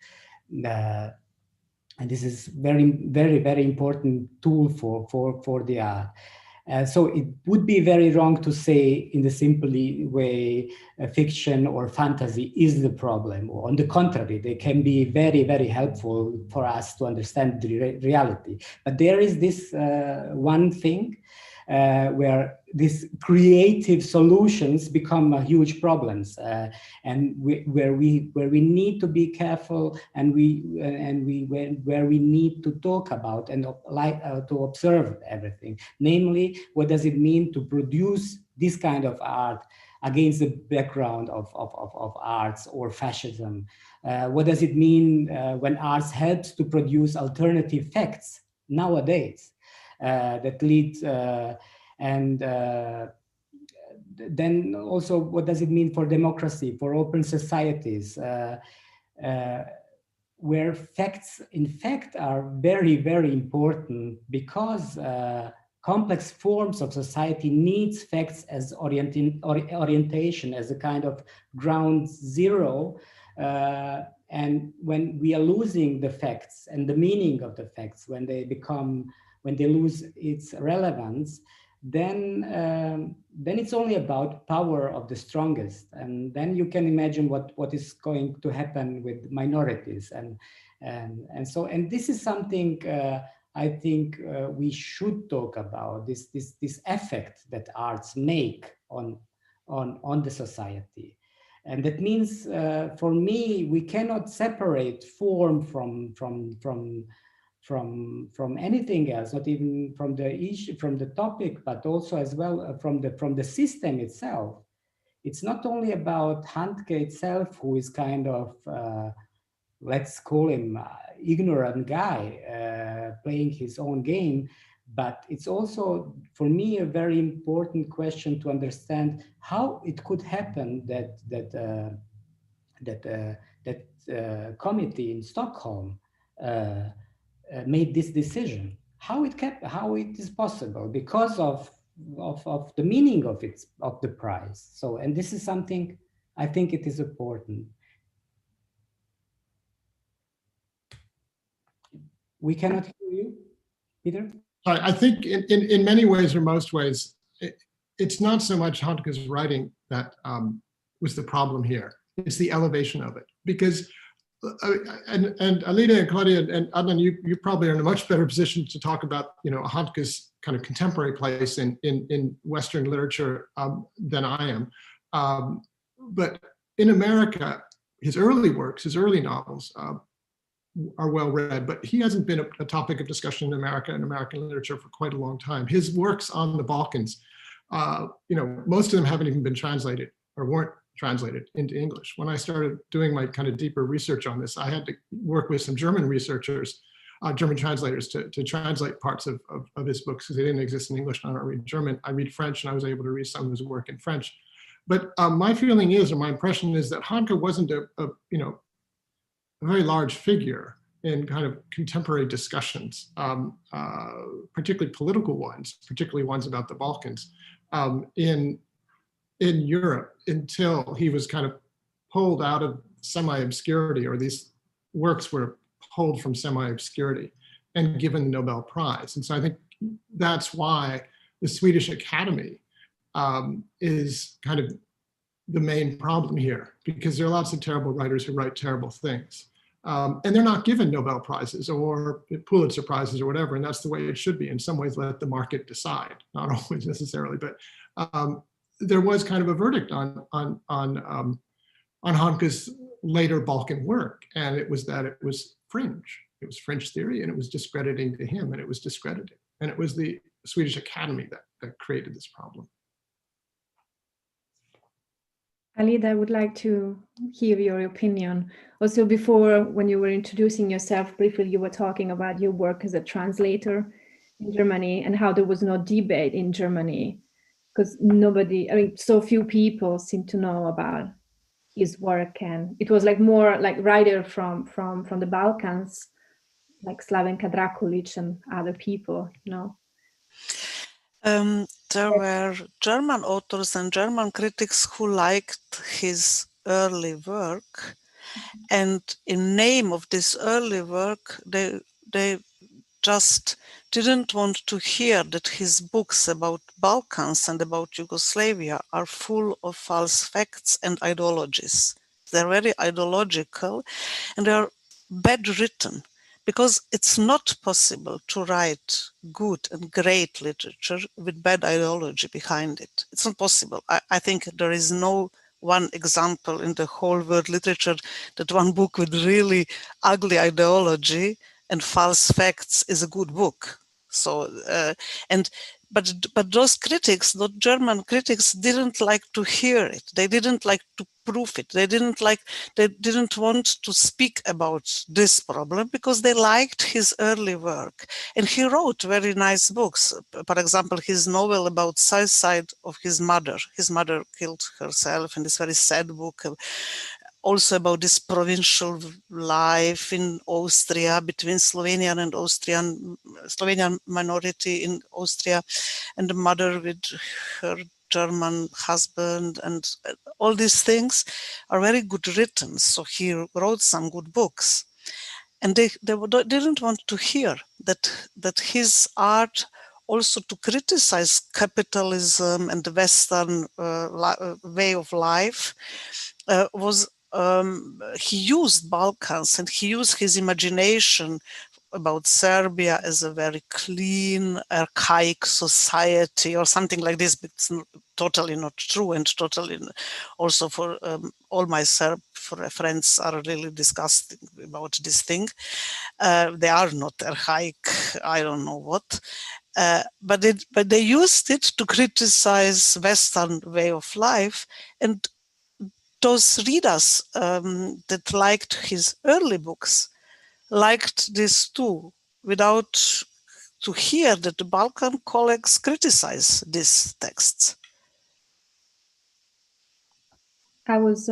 And this is very important tool for the art. So it would be very wrong to say in the simple way fiction or fantasy is the problem. On the contrary, they can be very helpful for us to understand the reality. But there is this one thing where these creative solutions become huge problems, and where we need to be careful, and where we need to talk about and to observe everything. Namely, what does it mean to produce this kind of art against the background of arts or fascism? What does it mean when arts helps to produce alternative facts nowadays? That leads and then also, what does it mean for democracy, for open societies, where facts in fact are very important, because complex forms of society needs facts as orientation, as a kind of ground zero. And when we are losing the facts and the meaning of the facts, when they lose its relevance, then it's only about power of the strongest, and then you can imagine what is going to happen with minorities, and this is something I think we should talk about, this effect that arts make on the society. And that means for me, we cannot separate form from anything else, not even from the issue, from the topic, but also as well from the system itself. It's not only about Handke itself, who is kind of let's call him ignorant guy playing his own game, but it's also for me a very important question to understand how it could happen that committee in Stockholm made this decision. How it is possible because of the meaning of the prize. So, and this is something I think it is important. We cannot hear you, Peter. I think in many ways or most ways, it's not so much Handke's writing that was the problem here. It's the elevation of it, because and Alida and Claudia and Adnan, you probably are in a much better position to talk about Handke's kind of contemporary place in Western literature than I am. But in America, his early works, his early novels are well read, but he hasn't been a topic of discussion in America and American literature for quite a long time. His works on the Balkans, most of them haven't even been translated or weren't translated into English. When I started doing my kind of deeper research on this, I had to work with some German researchers, German translators to translate parts of his books because they didn't exist in English. I don't read German. I read French, and I was able to read some of his work in French. But my feeling is, or my impression is, that Handke wasn't a very large figure in kind of contemporary discussions, particularly political ones, particularly ones about the Balkans, in Europe, until he was kind of pulled out of semi-obscurity, or these works were pulled from semi-obscurity and given the Nobel Prize. And so I think that's why the Swedish Academy is kind of the main problem here, because there are lots of terrible writers who write terrible things. And they're not given Nobel Prizes or Pulitzer Prizes or whatever, and that's the way it should be. In some ways, let the market decide, not always necessarily, but there was kind of a verdict on Handke's later Balkan work, and it was that it was fringe. It was fringe theory, and it was discrediting to him, and it was discrediting. And it was the Swedish Academy that created this problem. Alida, I would like to hear your opinion. Also, before, when you were introducing yourself briefly, you were talking about your work as a translator in Germany and how there was no debate in Germany because so few people seem to know about his work, and it was like more like writer from the Balkans, like Slavenka Drakulic and other people, There were German authors and German critics who liked his early work, and in name of this early work, they just didn't want to hear that his books about Balkans and about Yugoslavia are full of false facts and ideologies. They're very ideological, and they're bad written. Because it's not possible to write good and great literature with bad ideology behind it. It's not possible. I think there is no one example in the whole world literature that one book with really ugly ideology and false facts is a good book. So, but those critics, those German critics, didn't like to hear it. They didn't like to prove it. They didn't want to speak about this problem because they liked his early work. And he wrote very nice books. For example, his novel about suicide of his mother. His mother killed herself in this very sad book. Also about this provincial life in Austria between Slovenian and Slovenian minority in Austria, and the mother with her German husband, and all these things are very good written. So he wrote some good books, and they didn't want to hear that his art also to criticize capitalism and the Western way of life, was he used Balkans, and he used his imagination about Serbia as a very clean, archaic society or something like this, but it's totally not true, and totally also for all my Serb friends are really disgusting about this thing. They are not archaic, I don't know what, but they used it to criticize Western way of life, and those readers that liked his early books liked this too, without to hear that the Balkan colleagues criticize these texts. I was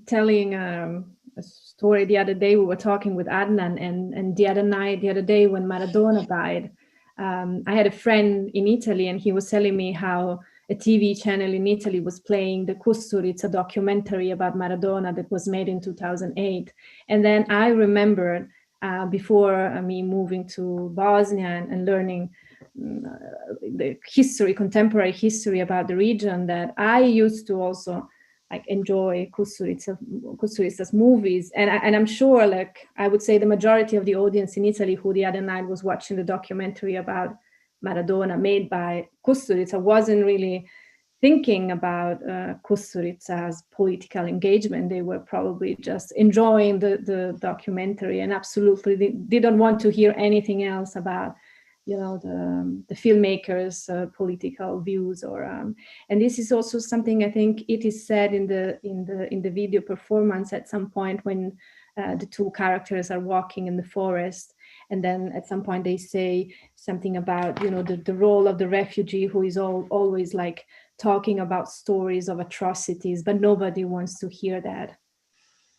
telling a story the other day. We were talking with Adnan, and the other day when Maradona died, I had a friend in Italy, and he was telling me how a TV channel in Italy was playing the Kusturica documentary about Maradona that was made in 2008. And then I remembered before me moving to Bosnia and learning the history, contemporary history about the region, that I used to also like enjoy Kusturica's movies, and I'm sure, like I would say, the majority of the audience in Italy who the other night was watching the documentary about Maradona made by Kusturica wasn't really thinking about Kusturica's political engagement. They were probably just enjoying the documentary, and absolutely they didn't want to hear anything else about, you know, the filmmakers' political views, or and this is also something I think it is said in the video performance at some point when the two characters are walking in the forest, and then at some point they say something about, you know, the role of the refugee who is always like talking about stories of atrocities, but nobody wants to hear that.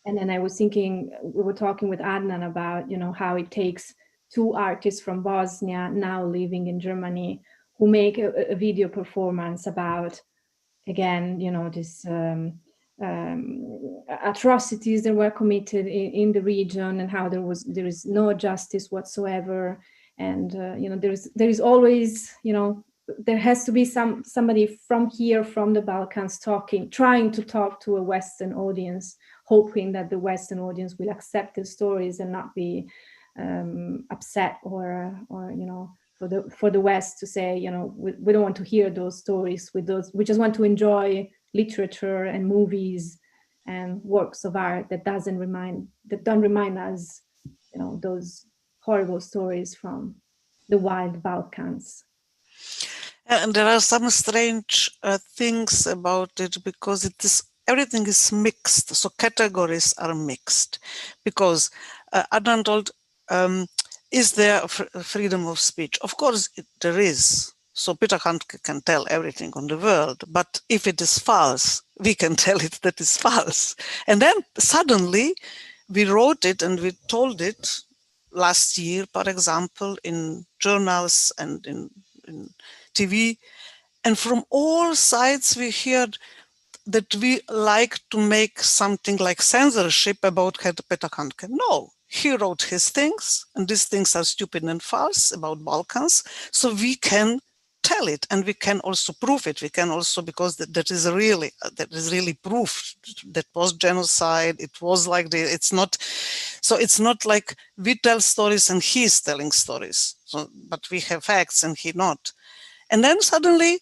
And then I was thinking, we were talking with Adnan about, you know, how it takes two artists from Bosnia now living in Germany who make a video performance about, again, you know, this atrocities that were committed in the region, and how there is no justice whatsoever. And you know, there is always, you know, there has to be somebody from here, from the Balkans, trying to talk to a Western audience, hoping that the Western audience will accept the stories and not be upset, or you know, for the West to say, you know, we don't want to hear those stories. We just want to enjoy literature and movies and works of art that don't remind us, you know, those horrible stories from the wild Balkans. And there are some strange things about it, because everything is mixed. So categories are mixed, because Adnan told, is there freedom of speech? Of course there is. So Peter Handke can tell everything on the world, but if it is false, we can tell it that is false. And then suddenly we wrote it and we told it last year, for example, in journals and in TV, and from all sides we heard that we like to make something like censorship about Peter Handke. No, he wrote his things, and these things are stupid and false about Balkans, so we can tell it, and we can also prove it. We can also, because that is really proof that was genocide. It was like it's not like we tell stories and he's telling stories. So, but we have facts and he not. And then suddenly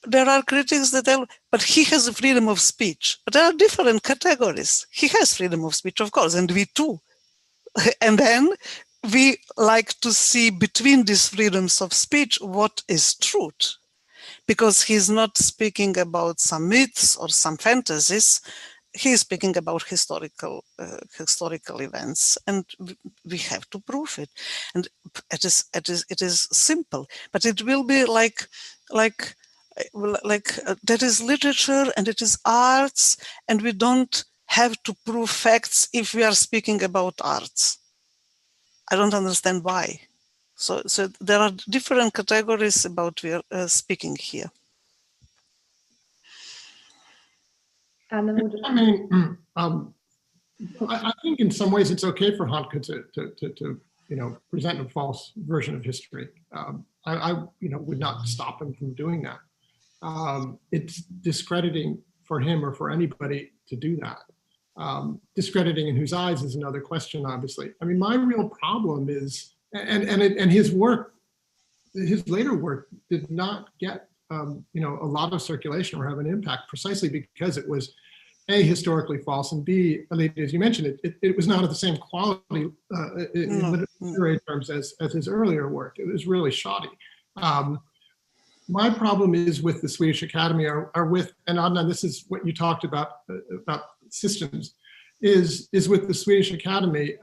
there are critics that tell, but he has a freedom of speech. But there are different categories. He has freedom of speech, of course, and we too. And then we like to see between these freedoms of speech what is truth. Because he's not speaking about some myths or some fantasies. He's speaking about historical events, and we have to prove it. And it is simple, but it will be like that is literature and it is arts, and we don't have to prove facts if we are speaking about arts. I don't understand why. So there are different categories about we are speaking here. I mean, I think in some ways it's okay for Handke to you know, present a false version of history. I would not stop him from doing that. It's discrediting for him or for anybody to do that. Discrediting in whose eyes is another question, obviously. I mean, my real problem is, and his work, his later work did not get a lot of circulation or have an impact precisely because it was A, historically false, and B, as you mentioned, it was not of the same quality in literary terms as his earlier work. It was really shoddy. My problem is with the Swedish Academy, or with, and Adnan, this is what you talked about systems, is with the Swedish Academy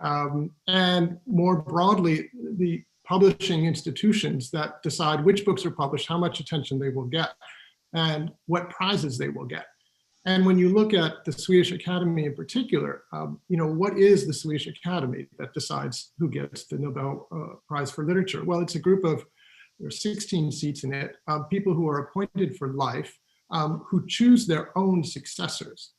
and more broadly, the publishing institutions that decide which books are published, how much attention they will get, and what prizes they will get. And when you look at the Swedish Academy in particular, what is the Swedish Academy that decides who gets the Nobel Prize for Literature? Well, it's a group of, there are 16 seats in it, people who are appointed for life, who choose their own successors,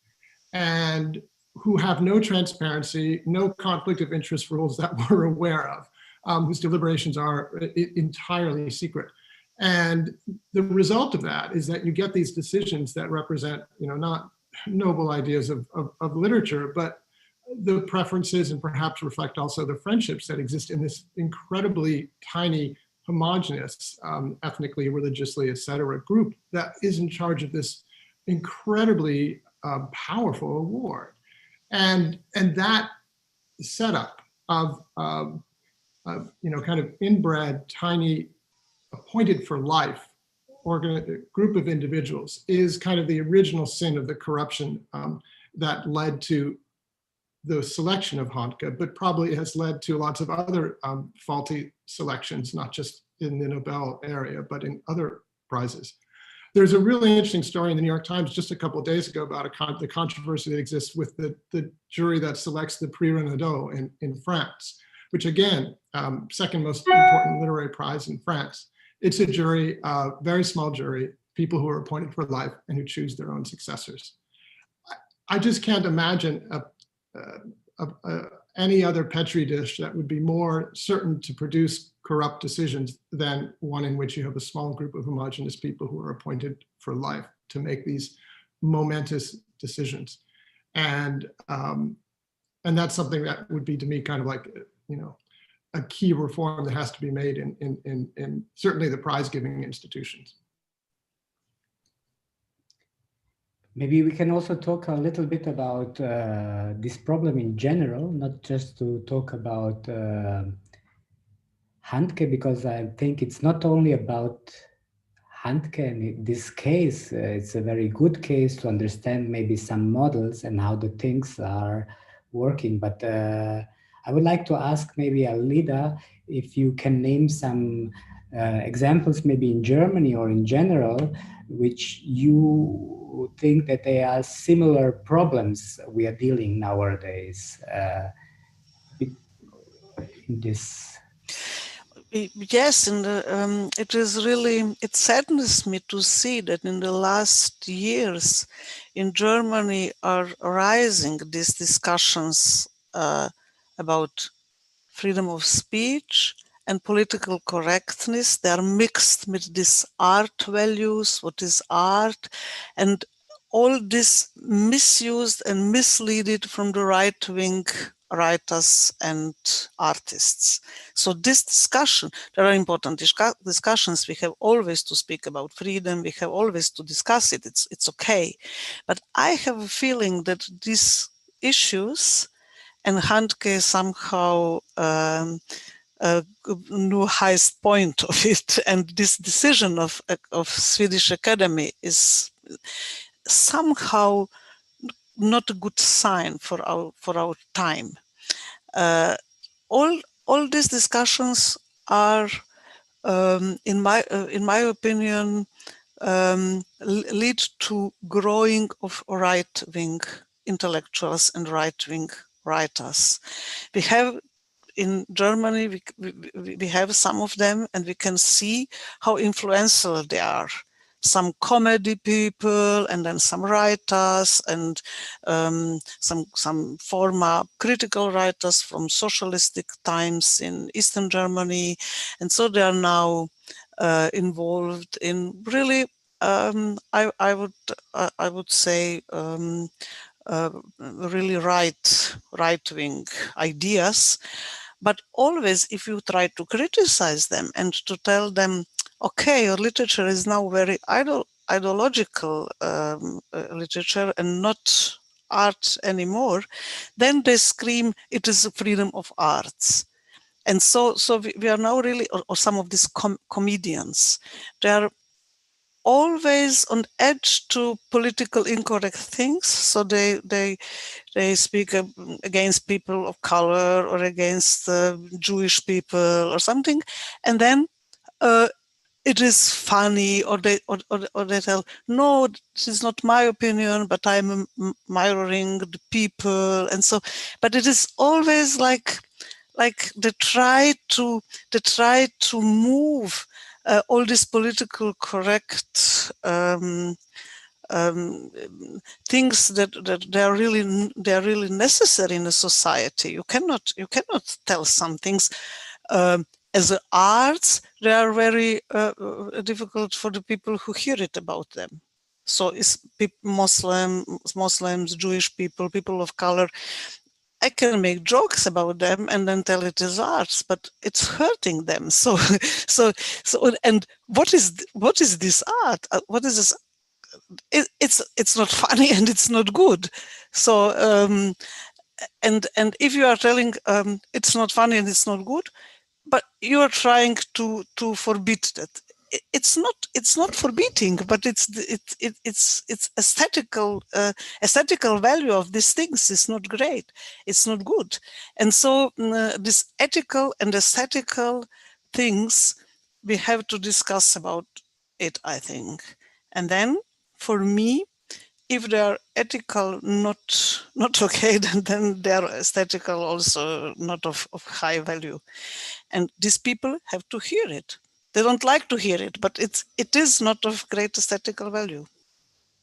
and who have no transparency, no conflict of interest rules that we're aware of, whose deliberations are entirely secret. And the result of that is that you get these decisions that represent, not noble ideas of literature, but the preferences and perhaps reflect also the friendships that exist in this incredibly tiny, homogenous, ethnically, religiously, etc. group that is in charge of this incredibly powerful award. And that setup of kind of inbred, tiny, appointed for life group of individuals is kind of the original sin of the corruption that led to the selection of Handke, but probably has led to lots of other faulty selections, not just in the Nobel area, but in other prizes. There's a really interesting story in the New York Times just a couple of days ago about the controversy that exists with the jury that selects the Prix Renaudot in France, which again, second most important literary prize in France. It's a jury, very small jury, people who are appointed for life and who choose their own successors. I just can't imagine any other Petri dish that would be more certain to produce corrupt decisions than one in which you have a small group of homogenous people who are appointed for life to make these momentous decisions. And that's something that would be, to me, kind of like, a key reform that has to be made in certainly the prize-giving institutions. Maybe we can also talk a little bit about this problem in general, not just to talk about Handke, because I think it's not only about Handke. And in this case, it's a very good case to understand maybe some models and how the things are working. But I would like to ask maybe Alida if you can name some examples maybe in Germany or in general, which you think that they are similar problems we are dealing nowadays in this. Yes, and it saddens me to see that in the last years in Germany are rising these discussions about freedom of speech and political correctness. They are mixed with these art values, what is art, and all this misused and misleaded from the right-wing writers and artists. So this discussion, there are important discussions. We have always to speak about freedom. We have always to discuss it. It's okay. But I have a feeling that these issues, and Handke somehow new highest point of it, and this decision of Swedish Academy is somehow not a good sign for our time. All these discussions are, in my opinion, lead to growing of right-wing intellectuals and right-wing writers. We have in Germany, we have some of them, and we can see how influential they are. some comedy people, and then some writers, and some former critical writers from socialistic times in Eastern Germany. And so they are now involved in really, I would say, really right-wing ideas. But always, if you try to criticize them and to tell them, okay, your literature is now very ideological literature and not art anymore, then they scream it is a freedom of arts. And so we are now really, or some of these comedians, they are always on edge to political incorrect things. So they speak against people of color or against Jewish people or something, and then it is funny, or they tell, no, this is not my opinion, but I'm mirroring the people. And so, but it is always like they try to move all these political correct things that they are really necessary in a society. You cannot tell some things as arts. They are very difficult for the people who hear it about them. So it's Muslims, Jewish people of color. I can make jokes about them and then tell it is arts, but it's hurting them. So, and what is this art? What is this? It's not funny and it's not good. So, and if you are telling it's not funny and it's not good, but you are trying to forbid that. It's not forbidding, but it's aesthetical value of these things is not great. It's not good. And so this ethical and aesthetical things, we have to discuss about it, I think. And then for me, if they are ethical not okay, then they are aesthetical also not of high value. And these people have to hear it. They don't like to hear it, but it is not of great aesthetical value.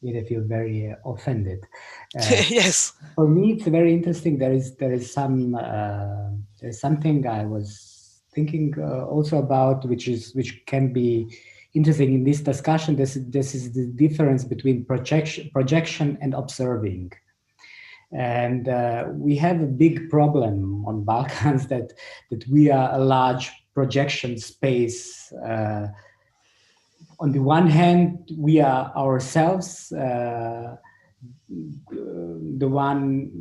Yeah, they feel very offended. Yes. For me, it's very interesting. There is some there's something I was thinking also about, which can be interesting in this discussion. This is the difference between projection and observing. And we have a big problem on Balkans that we are a large projection space. On the one hand, we are ourselves the one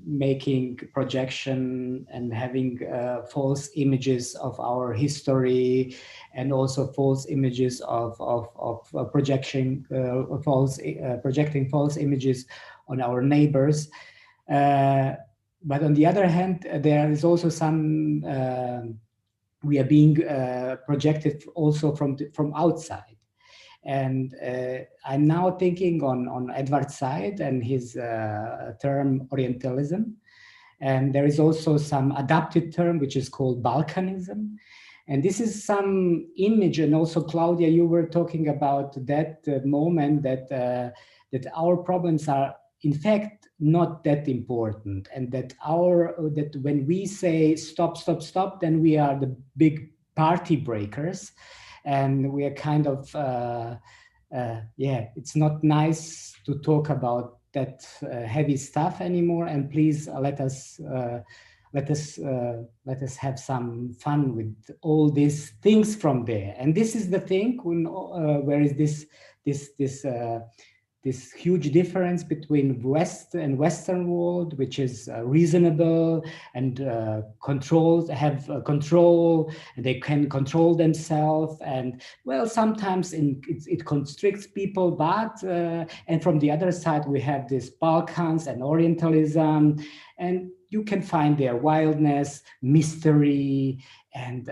making projection and having false images of our history, and also false images of projecting false images on our neighbors. But on the other hand, there is also some we are being projected also from outside. And I'm now thinking on Edward Said and his term Orientalism. And there is also some adapted term, which is called Balkanism. And this is some image, and also Claudia, you were talking about that moment that our problems are in fact not that important, and that when we say stop, then we are the big party breakers, and we are kind of it's not nice to talk about that heavy stuff anymore. And please let us have some fun with all these things from there. And this is the thing where is this huge difference between West and Western world, which is reasonable and have control, and they can control themselves. And well, sometimes it constricts people, but and from the other side, we have this Balkans and Orientalism, and you can find their wildness, mystery, and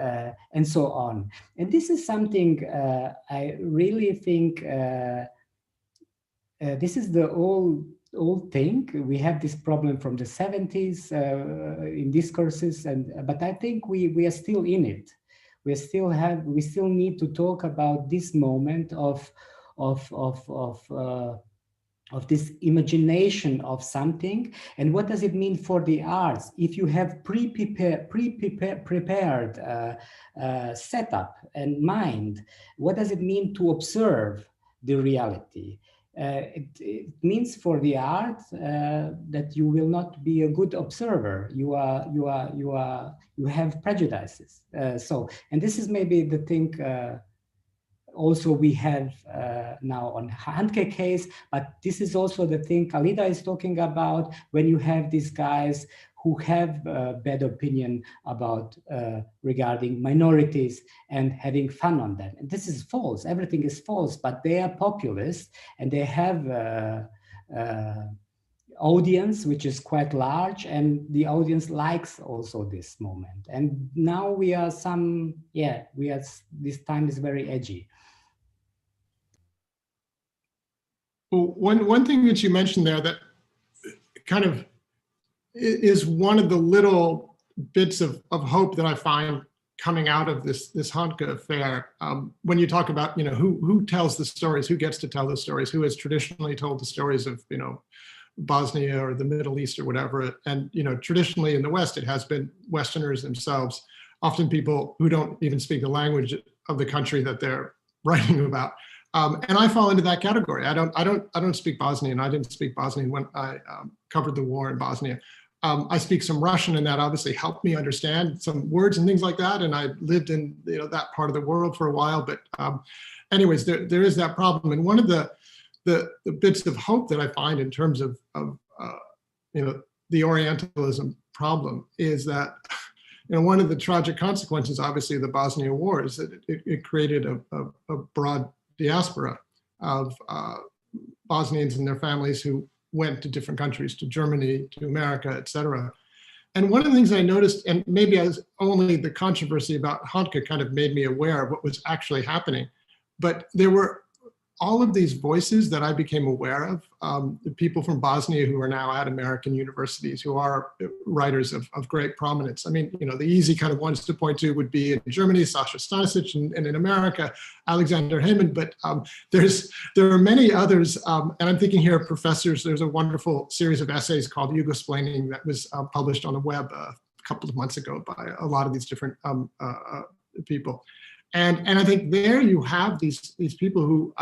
so on. And this is something I really think. This is the old thing. We have this problem from the 70s in discourses, but I think we are still in it. We still need to talk about this moment of of this imagination of something. And what does it mean for the arts? If you have prepared setup and mind, what does it mean to observe the reality? It means for the art that you will not be a good observer. You have prejudices. And this is maybe the thing also we have now on Handke case, but this is also the thing Alida is talking about, when you have these guys who have a bad opinion about regarding minorities and having fun on that. And this is false, everything is false, but they are populist and they have audience which is quite large, and the audience likes also this moment. And now we are this time is very edgy. Well, one thing that you mentioned there that kind of is one of the little bits of hope that I find coming out of this Handke affair. When you talk about, who tells the stories, who gets to tell the stories, who has traditionally told the stories of, Bosnia or the Middle East or whatever. And, traditionally in the West, it has been Westerners themselves, often people who don't even speak the language of the country that they're writing about. And I fall into that category. I don't speak Bosnian. I didn't speak Bosnian when I covered the war in Bosnia. I speak some Russian, and that obviously helped me understand some words and things like that. And I lived in that part of the world for a while. But anyways, there is that problem. And one of the bits of hope that I find in terms of the Orientalism problem is that one of the tragic consequences, obviously, of the Bosnia War is that it created a broad diaspora of Bosnians and their families who went to different countries, to Germany, to America, etc. And one of the things I noticed, and maybe as only the controversy about Handke kind of made me aware of what was actually happening, but there were all of these voices that I became aware of, the people from Bosnia who are now at American universities, who are writers of great prominence. I mean, the easy kind of ones to point to would be in Germany, Sasha Stanisic, and in America, Alexander Heyman. But there are many others, and I'm thinking here of professors. There's a wonderful series of essays called Yugosplaining that was published on the web a couple of months ago by a lot of these different people. And I think there you have these people who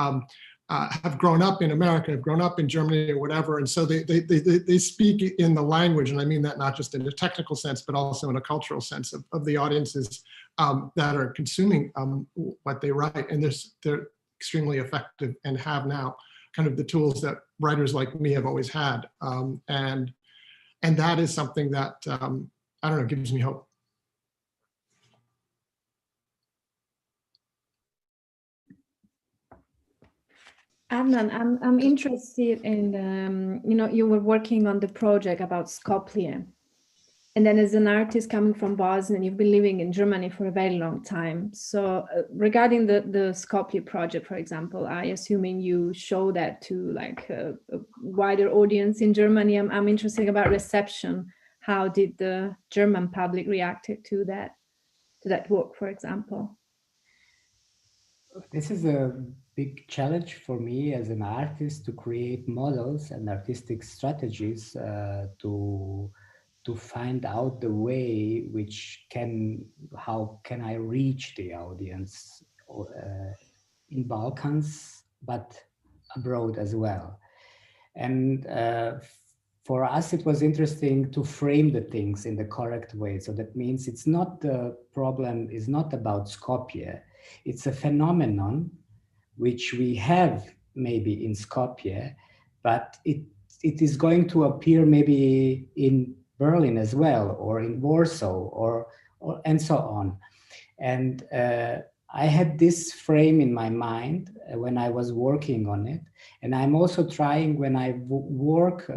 have grown up in America, have grown up in Germany or whatever, and so they speak in the language, and I mean that not just in a technical sense, but also in a cultural sense of the audiences that are consuming what they write, and they're extremely effective and have now kind of the tools that writers like me have always had, and that is something that I don't know, gives me hope. Adnan, I'm interested in, you were working on the project about Skopje. And then as an artist coming from Bosnia, you've been living in Germany for a very long time. So regarding the Skopje project, for example, I assuming you show that to like a wider audience in Germany. I'm interested about reception. How did the German public react to that work, for example? This is a big challenge for me as an artist to create models and artistic strategies to find out the way how can I reach the audience in Balkans, but abroad as well. And for us, it was interesting to frame the things in the correct way. So that means it's not the problem is not about Skopje. It's a phenomenon which we have maybe in Skopje, but it is going to appear maybe in Berlin as well, or in Warsaw, or and so on. And I had this frame in my mind when I was working on it, and I'm also trying when I work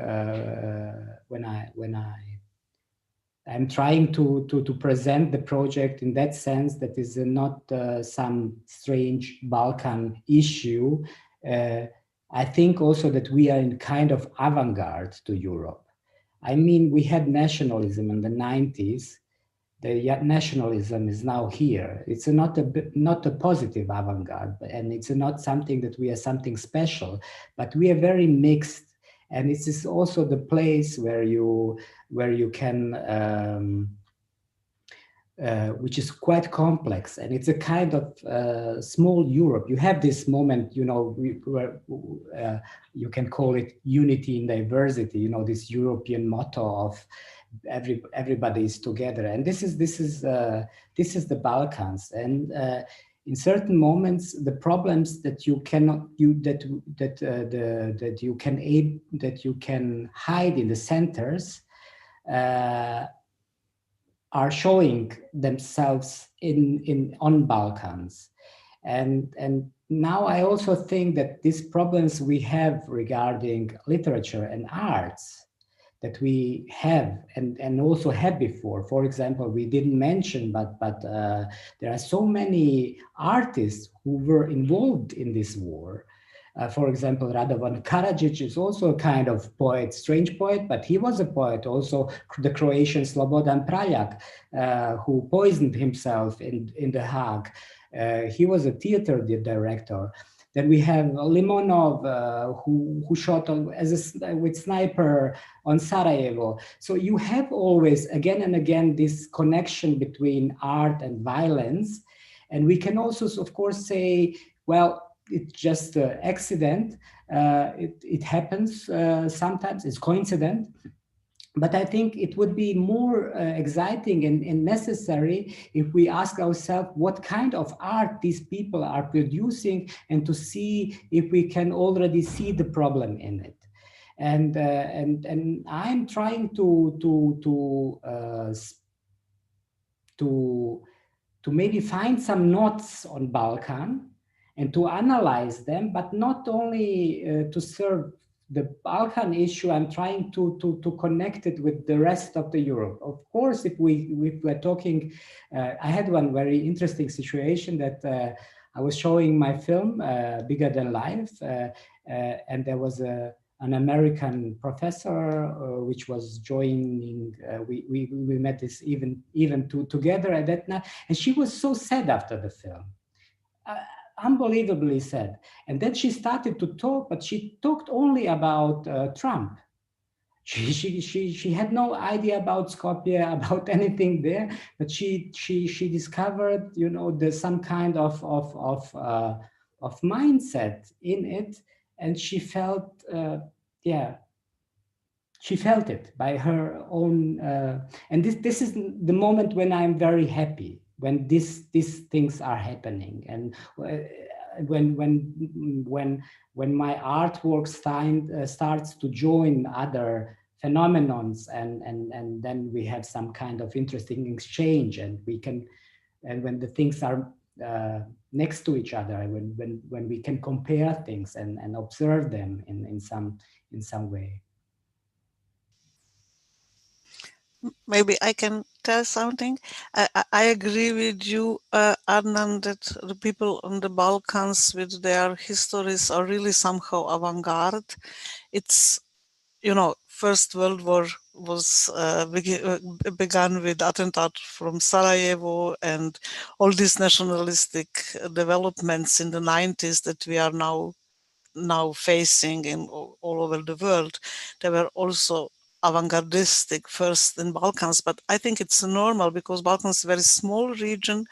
I'm trying to present the project in that sense that is not some strange Balkan issue. I think also that we are in kind of avant-garde to Europe. I mean, we had nationalism in the 90s, nationalism is now here. It's not a positive avant-garde, and it's not something that we are something special, but we are very mixed. And it is also the place where you can, which is quite complex, and it's a kind of small Europe. You have this moment, you know, where you can call it unity in diversity. You know, this European motto of everybody is together, and this is the Balkans. And in certain moments, the problems that you cannot that you can hide in the centers are showing themselves on Balkans. And now I also think that these problems we have regarding literature and arts that we have and also had before. For example, we didn't mention, but there are so many artists who were involved in this war. For example, Radovan Karadzic is also a kind of poet, strange poet, but he was a poet. Also, the Croatian Slobodan Praljak, who poisoned himself in The Hague. He was a theater director. Then we have Limonov, who shot with sniper on Sarajevo. So you have always, again and again, this connection between art and violence. And we can also, of course, say, well, it's just an accident. It happens sometimes, it's coincident. But I think it would be more exciting and necessary if we ask ourselves what kind of art these people are producing, and to see if we can already see the problem in it. And I'm trying to maybe find some knots on Balkan and to analyze them, but not only to serve the Balkan issue. I'm trying to connect it with the rest of the Europe. Of course, if we're talking, I had one very interesting situation that I was showing my film, Bigger Than Life, and there was an American professor which was joining. We met this even together at that night, and she was so sad after the film. Unbelievably sad. And then she started to talk, but she talked only about Trump. She had no idea about Skopje, about anything there, but she discovered, you know, there's some kind of mindset in it, and she felt she felt it by her own. And this is the moment when I'm very happy, when these things are happening, and when my artwork starts to join other phenomenons, and then we have some kind of interesting exchange, and when the things are next to each other, when we can compare things and observe them in some way. Maybe I can tell something. I agree with you, Adnan, that the people on the Balkans with their histories are really somehow avant-garde. It's, you know, First World War was began with attentat from Sarajevo, and all these nationalistic developments in the 90s that we are now facing in all over the world. They were also avant-gardistic first in Balkans, but I think it's normal because Balkans is a very small region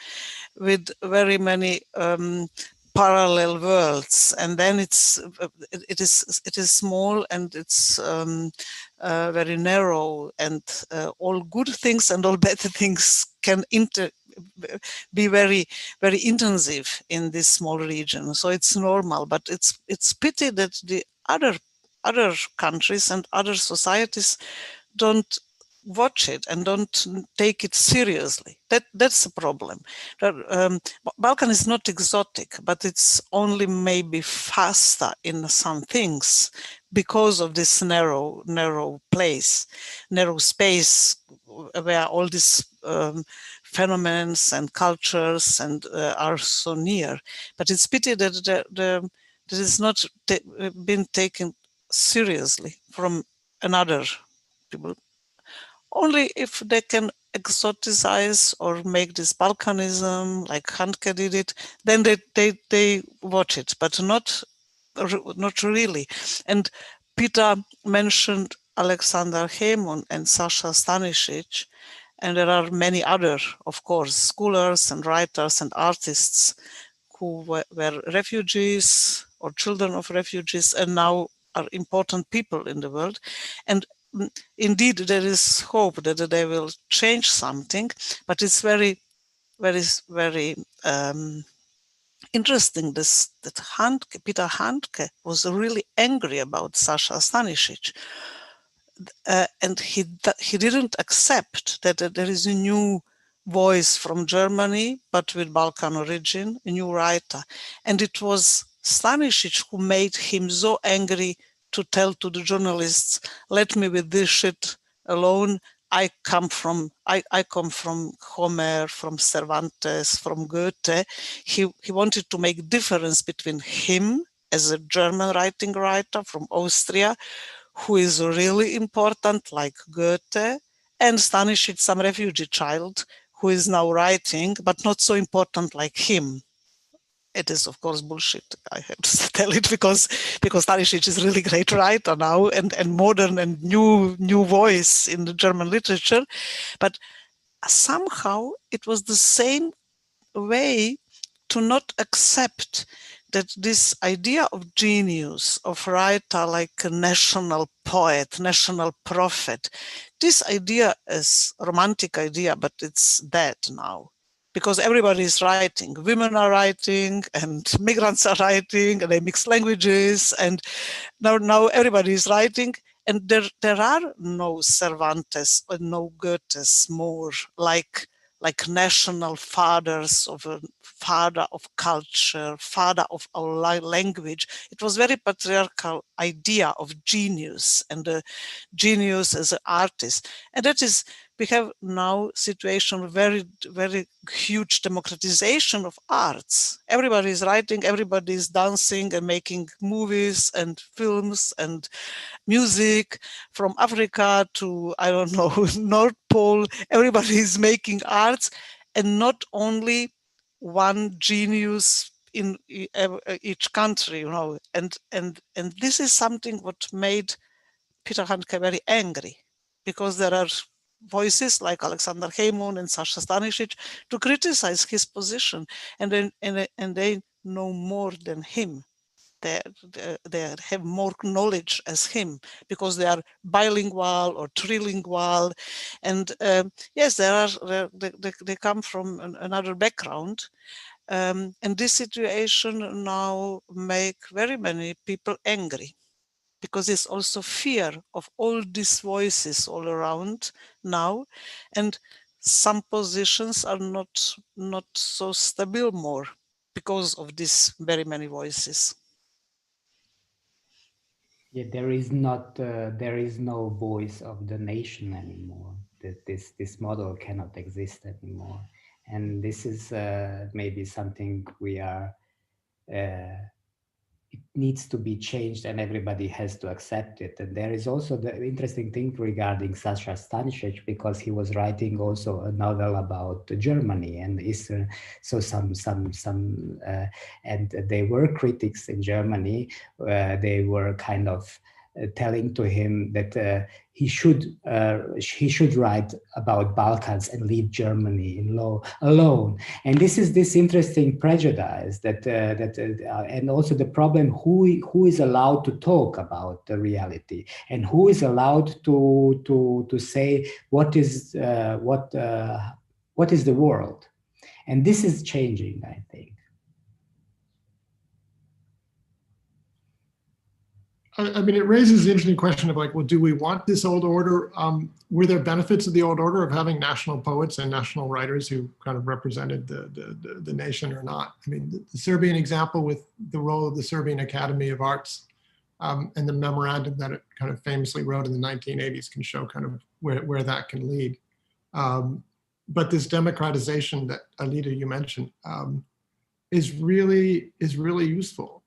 with very many parallel worlds, and then it is small, and it's very narrow, and all good things and all bad things can be very, very intensive in this small region. So it's normal, but it's pity that the other countries and other societies don't watch it and don't take it seriously. That's a problem. Balkan is not exotic, but it's only maybe faster in some things because of this narrow space where all these phenomena and cultures and are so near. But it's pity that that is not been taken seriously from another people. Only if they can exoticize or make this Balkanism like Handke did it, then they watch it, but not really. And Peter mentioned Alexander Hemon and Sasha Stanisic, and there are many other, of course, scholars and writers and artists who were refugees or children of refugees and now are important people in the world. And indeed, there is hope that they will change something, but it's very interesting that Handke, Peter Handke was really angry about Sasha Stanisic. And he didn't accept that there is a new voice from Germany, but with Balkan origin, a new writer. And it was Stanisic who made him so angry to tell to the journalists, let me with this shit alone. I come from Homer, from Cervantes, from Goethe. He wanted to make difference between him as a German writing writer from Austria, who is really important, like Goethe, and Stanisic, some refugee child, who is now writing, but not so important like him. It is, of course, bullshit. I have to tell it because Stanisic is a really great writer now and modern and new voice in the German literature. But somehow it was the same way to not accept that this idea of genius, of writer like a national poet, national prophet, this idea is a romantic idea, but it's dead now. Because everybody is writing. Women are writing and migrants are writing and they mix languages and now everybody is writing. And there are no Cervantes or no Goethes more like national fathers of a father of culture, father of our language. It was very patriarchal idea of genius and the genius as an artist. And that is, we have now situation very, very huge democratization of arts. Everybody is writing, everybody is dancing and making movies and films and music from Africa to, I don't know, North Pole. Everybody is making arts and not only one genius in each country, you know. And this is something what made Peter Handke very angry, because there are voices like Alexander Hemon and Sasha Stanisic to criticize his position, and they know more than him. They have more knowledge as him because they are bilingual or trilingual, and yes, they come from another background, and this situation now make very many people angry, because it's also fear of all these voices all around now, and some positions are not so stable more because of these very many voices. Yeah, there is no voice of the nation anymore. That this model cannot exist anymore, and this is maybe something we are. It needs to be changed, and everybody has to accept it. And there is also the interesting thing regarding Sasha Stanisic, because he was writing also a novel about Germany and Eastern. So and they were critics in Germany. They were kind of telling to him that he should write about Balkans and leave Germany alone. And this is this interesting prejudice and also the problem who is allowed to talk about the reality and who is allowed to say what is the world. And this is changing, I think. I mean, it raises the interesting question of like, well, do we want this old order? Were there benefits of the old order of having national poets and national writers who kind of represented the nation or not? I mean, the Serbian example with the role of the Serbian Academy of Arts and the memorandum that it kind of famously wrote in the 1980s can show kind of where that can lead. But this democratization that Alida, you mentioned, is really useful.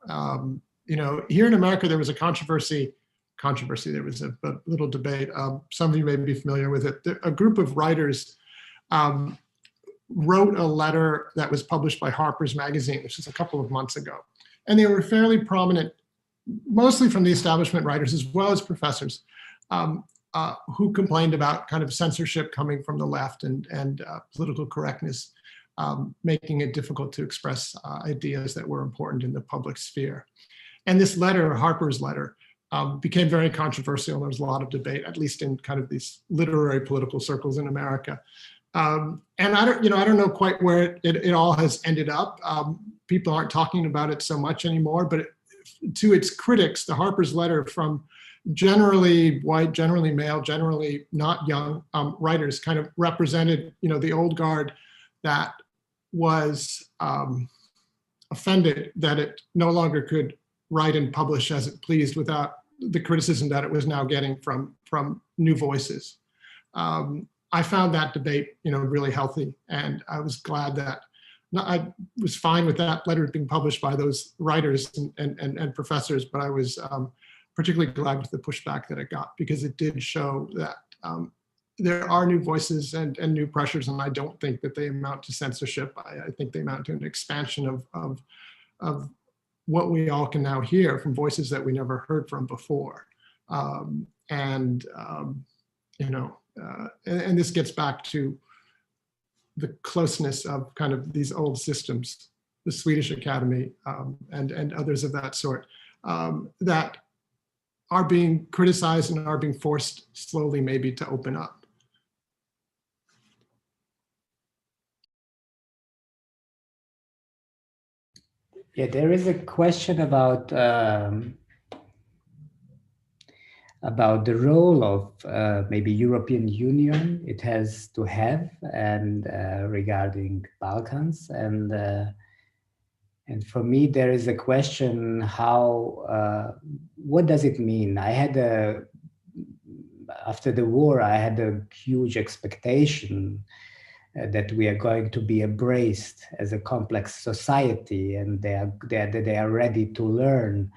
You know, here in America, there was a controversy, there was a little debate. Some of you may be familiar with it. A group of writers wrote a letter that was published by Harper's Magazine, which is a couple of months ago. And they were fairly prominent, mostly from the establishment writers as well as professors, who complained about kind of censorship coming from the left and political correctness, making it difficult to express ideas that were important in the public sphere. And this letter, Harper's letter, became very controversial. There was a lot of debate, at least in kind of these literary political circles in America. And I don't know quite where it all has ended up. People aren't talking about it so much anymore, but to its critics, the Harper's letter from generally white, generally male, generally not young writers kind of represented, the old guard that was offended that it no longer could write and publish as it pleased without the criticism that it was now getting from new voices. I found that debate, really healthy, and I was glad that I was fine with that letter being published by those writers and professors, but I was particularly glad with the pushback that it got, because it did show that there are new voices and new pressures, and I don't think that they amount to censorship. I think they amount to an expansion of what we all can now hear from voices that we never heard from before. And this gets back to the closeness of kind of these old systems, the Swedish Academy and others of that sort, that are being criticized and are being forced slowly maybe to open up. Yeah, there is a question about the role of maybe European Union it has to have, and regarding Balkans, and for me there is a question how what does it mean? After the war I had a huge expectation that we are going to be embraced as a complex society, and they are ready to learn.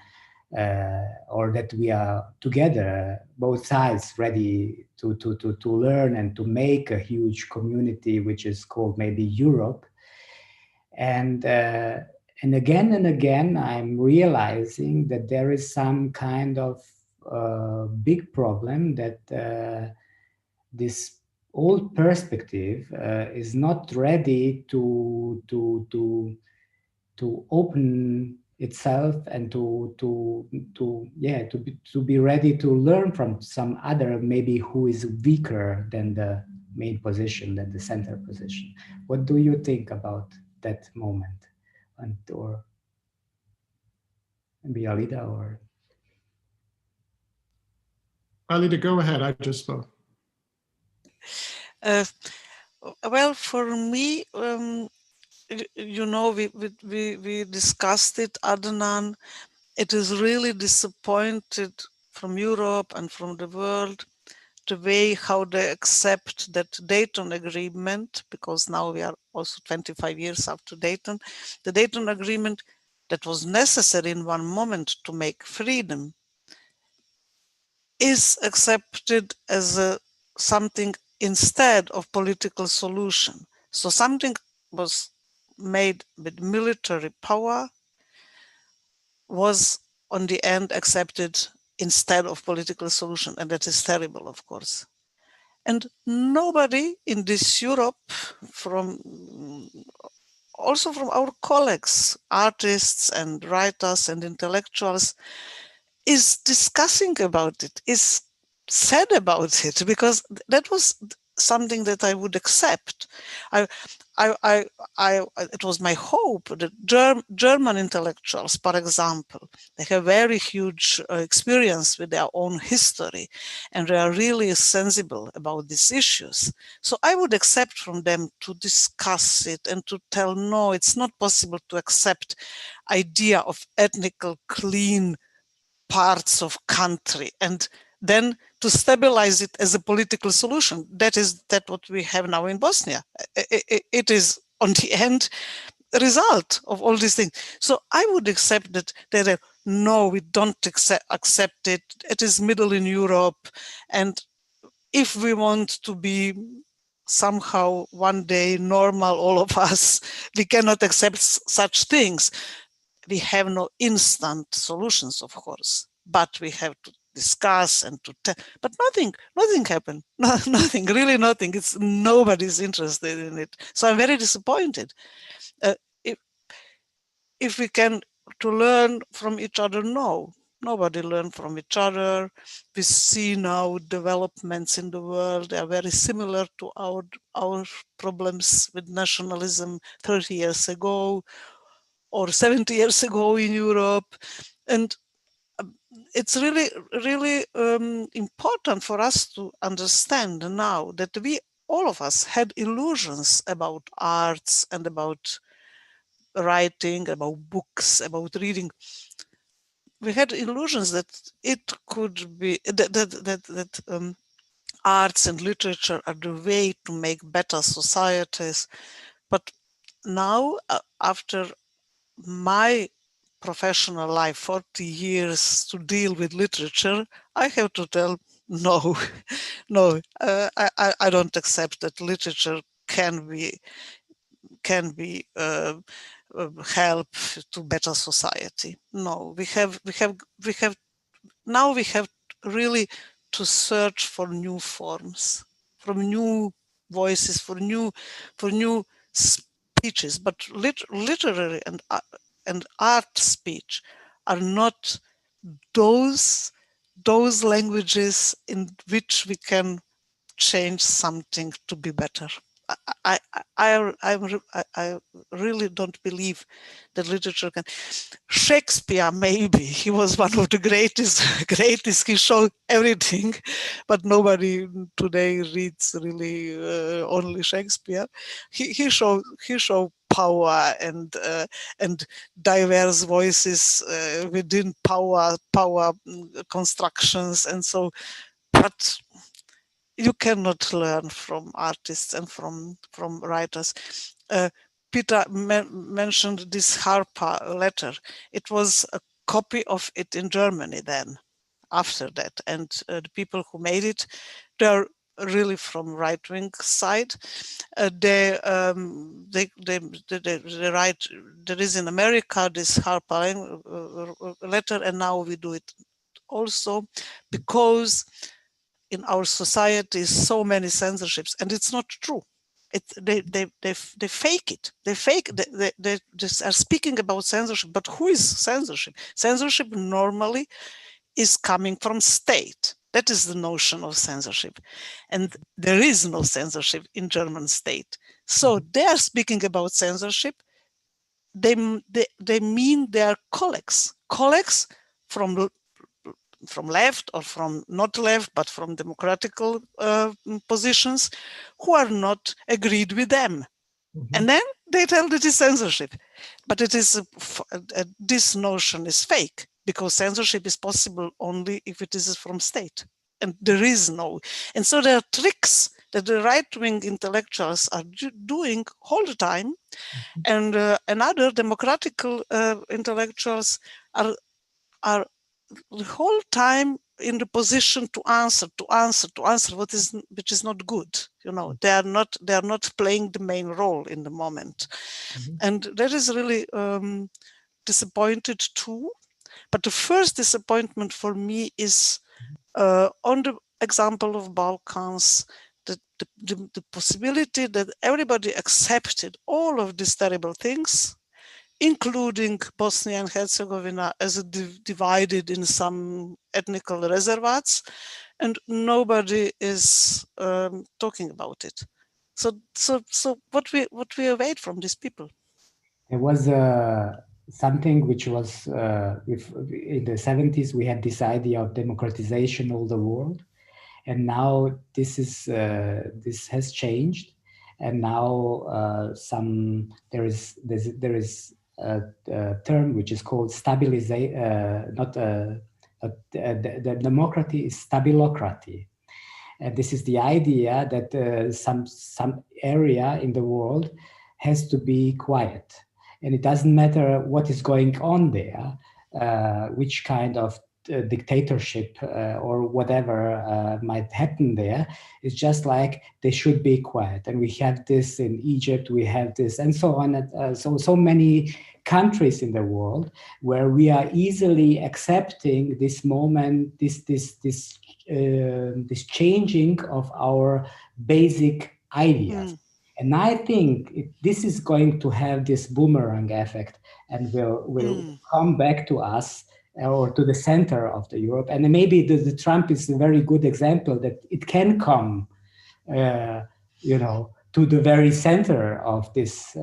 Or that we are together, both sides, ready to learn and to make a huge community, which is called maybe Europe. And again and again, I'm realizing that there is some kind of big problem that this old perspective is not ready to open itself and to be ready to learn from some other, maybe who is weaker than the main position, than the center position. What do you think about that moment? Or maybe Alida or Alida, go ahead. I just spoke. Well, for me, we discussed it, Adnan. It is really disappointed from Europe and from the world, the way how they accept that Dayton Agreement, because now we are also 25 years after Dayton, the Dayton Agreement that was necessary in one moment to make freedom is accepted as something instead of political solution. So something was made with military power was on the end accepted instead of political solution, and that is terrible, of course. And nobody in this Europe, also from our colleagues, artists and writers and intellectuals, is discussing about it, is sad about it, because that was something that I would accept. It was my hope that German intellectuals, for example, they have very huge experience with their own history, and they are really sensible about these issues. So I would accept from them to discuss it and to tell, no, it's not possible to accept idea of ethnical clean parts of country, and then to stabilize it as a political solution. That what we have now in Bosnia. It is on the end a result of all these things. So I would accept that no, we don't accept it. It is middle in Europe, and if we want to be somehow one day normal, all of us, we cannot accept such things. We have no instant solutions, of course, but we have to discuss and to but nothing happened. Nothing, really nothing. It's nobody's interested in it. So I'm very disappointed. If we can to learn from each other, no. Nobody learned from each other. We see now developments in the world. They are very similar to our problems with nationalism 30 years ago or 70 years ago in Europe. And it's really, really important for us to understand now that we, all of us, had illusions about arts and about writing, about books, about reading. We had illusions that it could be that arts and literature are the way to make better societies. But now, after my professional life, 40 years to deal with literature, I have to tell no, no, I don't accept that literature can be help to better society. No, we have now we have really to search for new forms, for new voices, for new speeches. But literary and art speech are not those languages in which we can change something to be better. I really don't believe that literature can. Shakespeare, maybe he was one of the greatest. He showed everything, but nobody today reads really only Shakespeare. He showed power and diverse voices within power constructions, and so. But you cannot learn from artists and from writers. Peter mentioned this Harper letter. It was a copy of it in Germany then, after that. And the people who made it, they're really from right-wing side. They write, there is in America this Harper letter, and now we do it also because in our society so many censorships, and it's not true. They fake it. They just are speaking about censorship, but who is censorship? Censorship normally is coming from state. That is the notion of censorship, and there is no censorship in German state. So they are speaking about censorship. They mean they are colleagues from left or from not left, but from democratical positions who are not agreed with them. And then they tell that it's censorship. But it is this notion is fake, because censorship is possible only if it is from state. And there is no. And so there are tricks that the right-wing intellectuals are doing all the time. And other democratical intellectuals are the whole time in the position to answer which is not good. They are not playing the main role in the moment. And that is really disappointed too. But the first disappointment for me is on the example of Balkans, the possibility that everybody accepted all of these terrible things, including Bosnia and Herzegovina as divided in some ethnical reservoirs, and nobody is talking about it. So what we await from these people? There was something which was in the 70s. We had this idea of democratization of the world, and now this has changed, and now there is a term which is called stabilization. The democracy is stabilocracy, and this is the idea that some area in the world has to be quiet, and it doesn't matter what is going on there, which kind of dictatorship or whatever might happen there. It's just like they should be quiet. And we have this in Egypt, we have this, and so on. So many countries in the world where we are easily accepting this moment, this changing of our basic ideas. And I think this is going to have this boomerang effect and will come back to us or to the center of the Europe. And maybe the Trump is a very good example that it can come, to the very center of this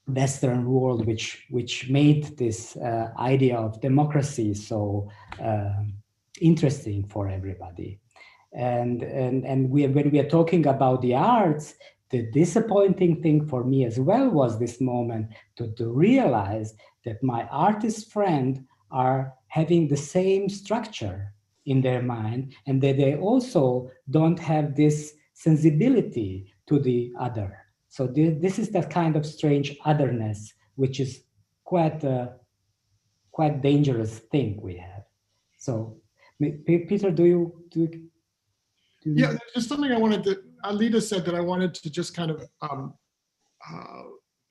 Western world, which made this idea of democracy so interesting for everybody. And when we are talking about the arts, the disappointing thing for me as well was this moment to realize that my artist friend are having the same structure in their mind, and that they also don't have this sensibility to the other. So this is that kind of strange otherness, which is quite dangerous thing we have. So, Peter, do you? Yeah, just something I wanted to, Alida said that I wanted to just kind of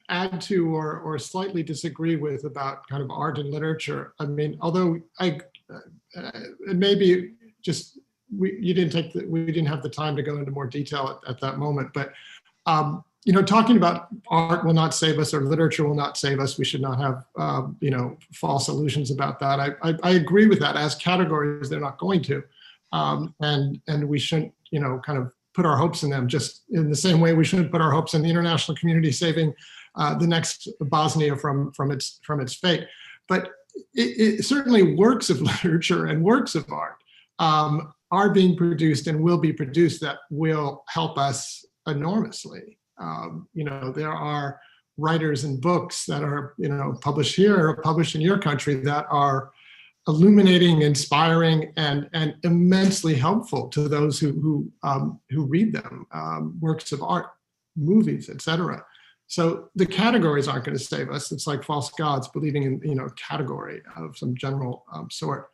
add to or slightly disagree with about kind of art and literature. I mean, although it may be just, we didn't have the time to go into more detail at that moment, but talking about art will not save us or literature will not save us. We should not have, false illusions about that. I agree with that. As categories, they're not going to. And we shouldn't, kind of put our hopes in them, just in the same way we shouldn't put our hopes in the international community saving the next Bosnia from its fate. But it certainly works of literature and works of art are being produced and will be produced that will help us enormously. There are writers and books that are, published here or published in your country that are illuminating, inspiring, and immensely helpful to those who read them. Works of art, movies, etc. So the categories aren't going to save us. It's like false gods believing in category of some general sort.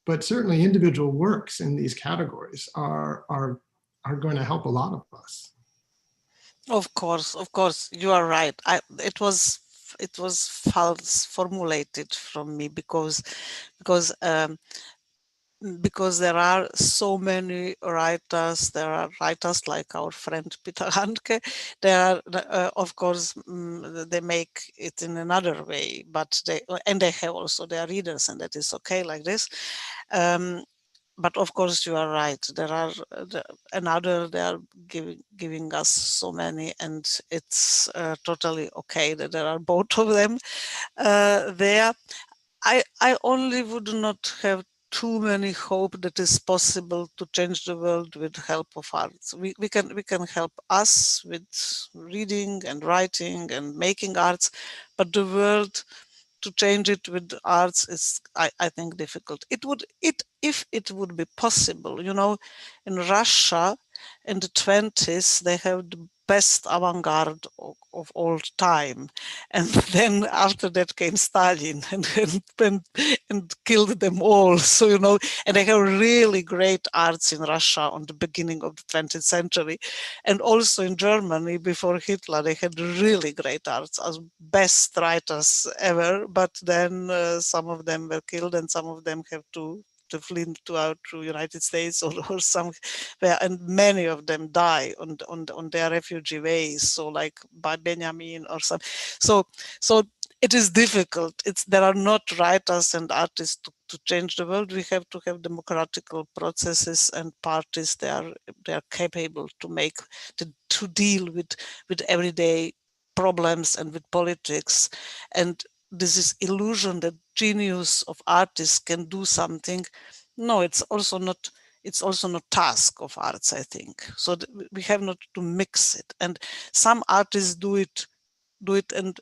But certainly individual works in these categories are going to help a lot of us. Of course, you are right. It was false formulated from me because there are so many writers. There are writers like our friend Peter Handke. They are, of course, they make it in another way, but they have also their readers, and that is okay like this. But of course, you are right. There are they are giving us so many, and it's totally okay that there are both of them there. I only would not have too many hope that it's possible to change the world with help of arts. We can help us with reading and writing and making arts, but the world, to change it with arts is, I think, difficult. If it would be possible, in Russia in the 20s, they have the best avant-garde of all time. And then after that came Stalin and killed them all. So, and they have really great arts in Russia on the beginning of the 20th century. And also in Germany, before Hitler, they had really great arts as best writers ever. But then some of them were killed and some of them have to flee to United States or somewhere, and many of them die on their refugee ways. So like by Benjamin or some. So it is difficult. There are not writers and artists to change the world. We have to have democratical processes and parties. They are capable to deal with everyday problems and with politics. And this is illusion that genius of artists can do something. No, it's also not task of arts, I think. So we have not to mix it. And some artists do it and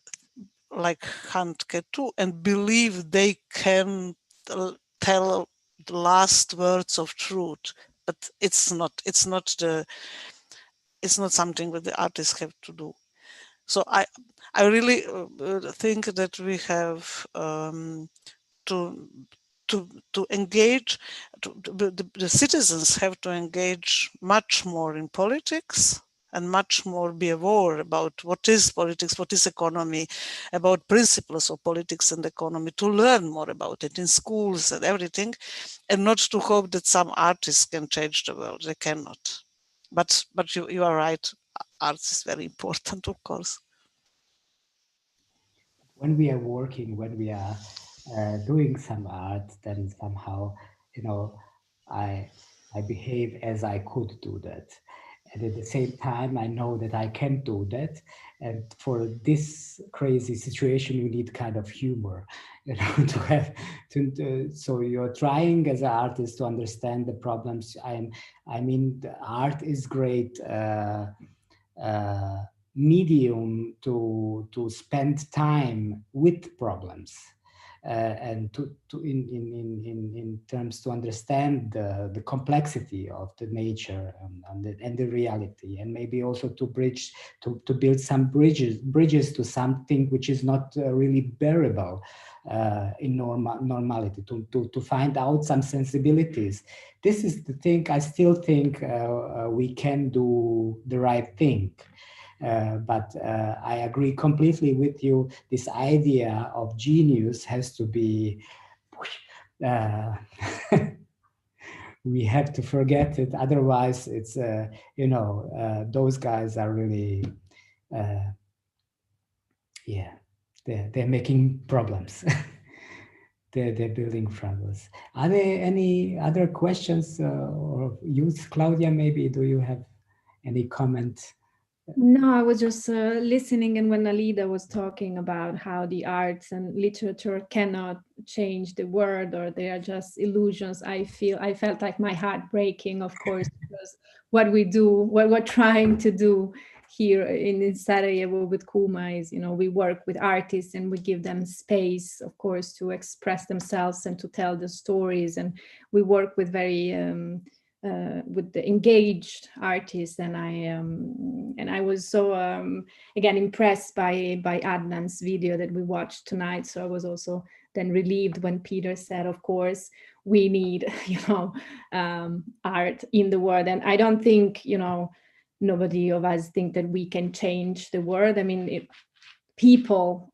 like Handke too, and believe they can tell the last words of truth. But it's not something that the artists have to do. So I really think that we have to to engage, the citizens have to engage much more in politics and much more be aware about what is politics, what is economy, about principles of politics and economy, to learn more about it in schools and everything, and not to hope that some artists can change the world. They cannot. But you are right, arts is very important, of course. When we are working, when we are doing some art, then somehow, I behave as I could do that. And at the same time, I know that I can do that. And for this crazy situation, we need kind of humor, to have so you're trying as an artist to understand the problems. I mean, the art is great. Medium to spend time with problems, and to in terms to understand the complexity of the nature and the reality, and maybe also to build some bridges to something which is not really bearable in normality, to find out some sensibilities. This is the thing. I still think we can do the right thing. But I agree completely with you. This idea of genius has to be, we have to forget it. Otherwise, it's, those guys are really, yeah, they're making problems. They're building problems. Are there any other questions or use, Claudia, maybe, do you have any comment? No, I was just listening, and when Alida was talking about how the arts and literature cannot change the world, or they are just illusions, I felt like my heart breaking, of course, because what we're trying to do here in Sarajevo with Kuma is, we work with artists and we give them space, of course, to express themselves and to tell the stories, and we work with very with the engaged artists, and I was so again impressed by Adnan's video that we watched tonight. So I was also then relieved when Peter said, of course, we need art in the world, and I don't think nobody of us think that we can change the world. I mean, if people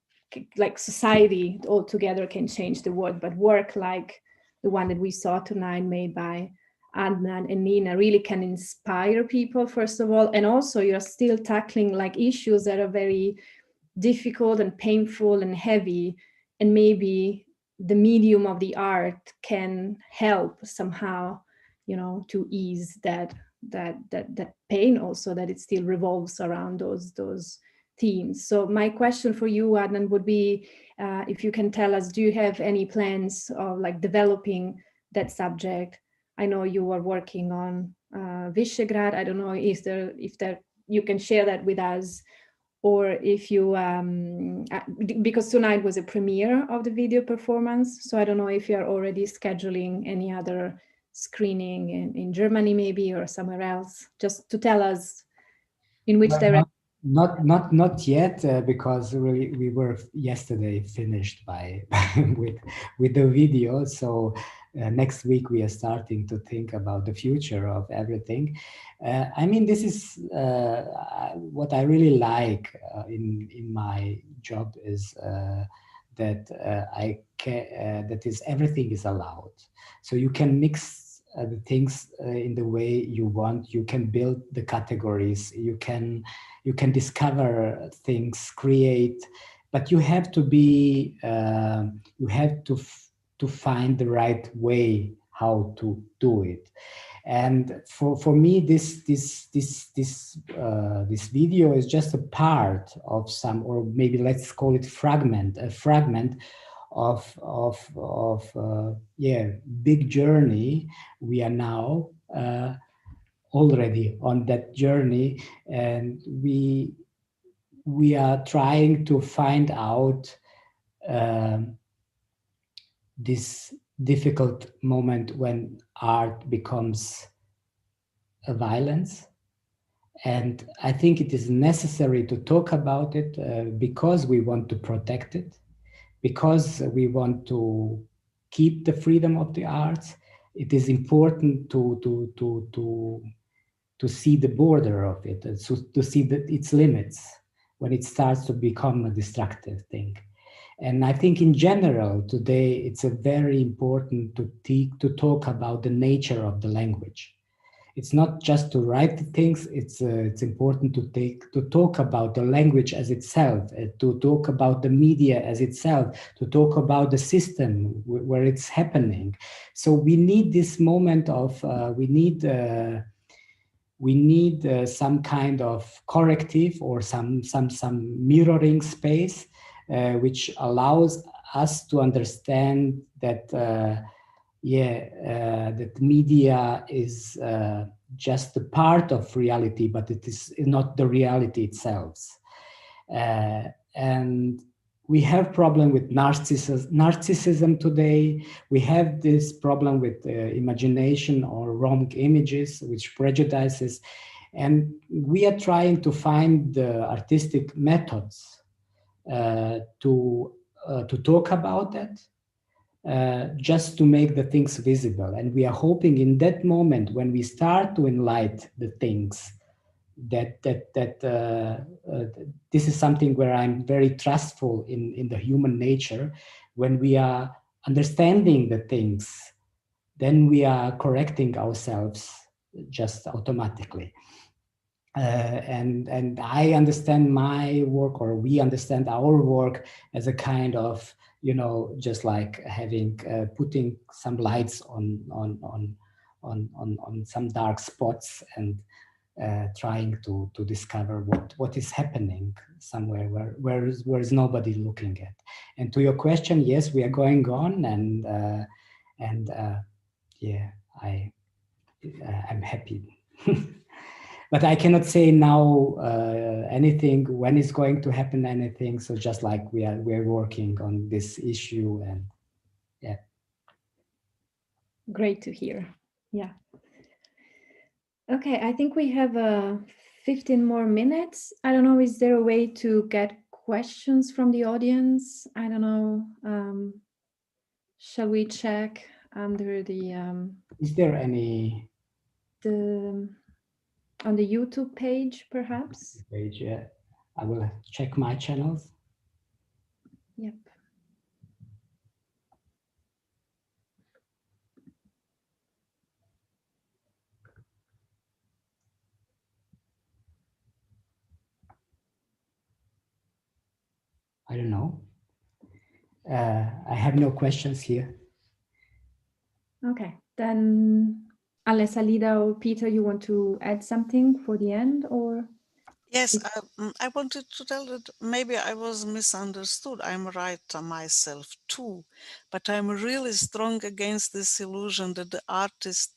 like society all together can change the world, but work like the one that we saw tonight made by Adnan and Nina really can inspire people, first of all, and also you're still tackling like issues that are very difficult and painful and heavy, and maybe the medium of the art can help somehow, to ease that pain, also that it still revolves around those themes. So my question for you, Adnan, would be if you can tell us, do you have any plans of like developing that subject? I know you are working on Visegrad. I don't know if there you can share that with us, or if you because tonight was a premiere of the video performance. So I don't know if you are already scheduling any other screening in Germany maybe, or somewhere else, just to tell us in which direction. Not yet, because we were yesterday finished with the video. So next week we are starting to think about the future of everything. I mean, this is what I really like in my job is that everything is allowed. So you can mix the things in the way you want. You can build the categories. You can discover things, create, but you have to be you have to find the right way how to do it. And for me, this video is just a part of some, or maybe let's call it a fragment of big journey. We are now already on that journey, and we are trying to find out this difficult moment when art becomes a violence. And I think it is necessary to talk about it because we want to protect it, because we want to keep the freedom of the arts. It is important to see the border of it, to see its limits when it starts to become a destructive thing. And I think in general today it's a very important to talk about the nature of the language. It's not just to write things. It's important to talk about the language as itself, to talk about the media as itself, to talk about the system where it's happening. So we need this moment of we need some kind of corrective or some mirroring space, which allows us to understand that that media is just a part of reality, but it is not the reality itself. And we have problem with narcissism today. We have this problem with imagination or wrong images, which prejudices. And we are trying to find the artistic methods to talk about that, just to make the things visible. And we are hoping in that moment when we start to enlighten the things, that this is something where I'm very trustful in the human nature. When we are understanding the things, then we are correcting ourselves just automatically. And I understand my work, or we understand our work, as a kind of, just like having putting some lights on some dark spots, and trying to discover what is happening somewhere where is nobody looking at. And to your question, yes, we are going on, and yeah, I'm happy. But I cannot say now anything when it's going to happen, anything. So just like we're working on this issue, and yeah. Great to hear. Yeah. Okay, I think we have 15 more minutes. I don't know, is there a way to get questions from the audience? I don't know. Shall we check under the... Is there any... on the YouTube page, perhaps? Page, yeah. I will check my channels. Yep. I don't know. I have no questions here. Okay, then unless Alida or Peter, you want to add something for the end, or? Yes, I wanted to tell that maybe I was misunderstood. I'm a writer myself too, but I'm really strong against this illusion that the artist,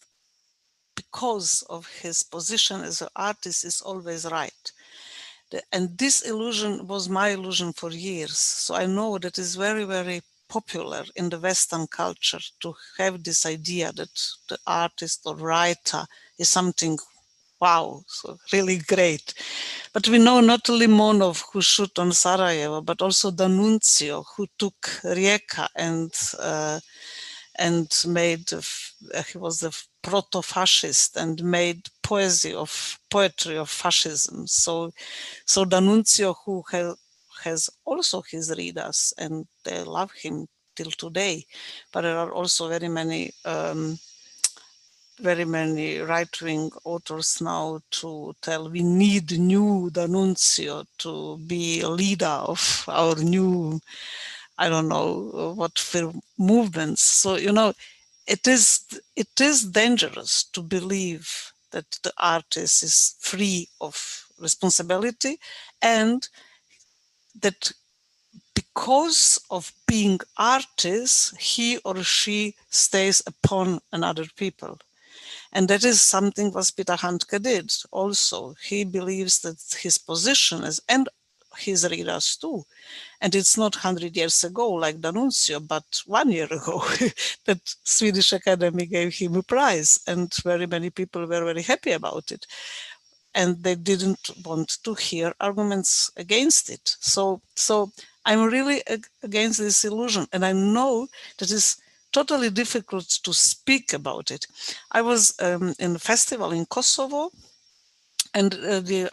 because of his position as an artist, is always right. And this illusion was my illusion for years. So I know that it's very, very popular in the Western culture to have this idea that the artist or writer is something, wow, so really great. But we know not Limonov, who shot on Sarajevo, but also D'Annunzio, who took Rijeka and made, he was the proto-fascist and made poetry of fascism. So D'Annunzio, who has also his readers, and they love him till today, but there are also very many right-wing authors now to tell we need new D'Annunzio to be a leader of our new, I don't know what film movements. So, it is dangerous to believe that the artist is free of responsibility, and that because of being artist, he or she stays upon another people. And that is something what Peter Handke did also. He believes that his position is, and his readers too, and it's not 100 years ago like D'Annunzio, but 1 year ago that Swedish Academy gave him a prize, and very many people were very happy about it. And they didn't want to hear arguments against it. So I'm really against this illusion. And I know that it's totally difficult to speak about it. I was in a festival in Kosovo, and the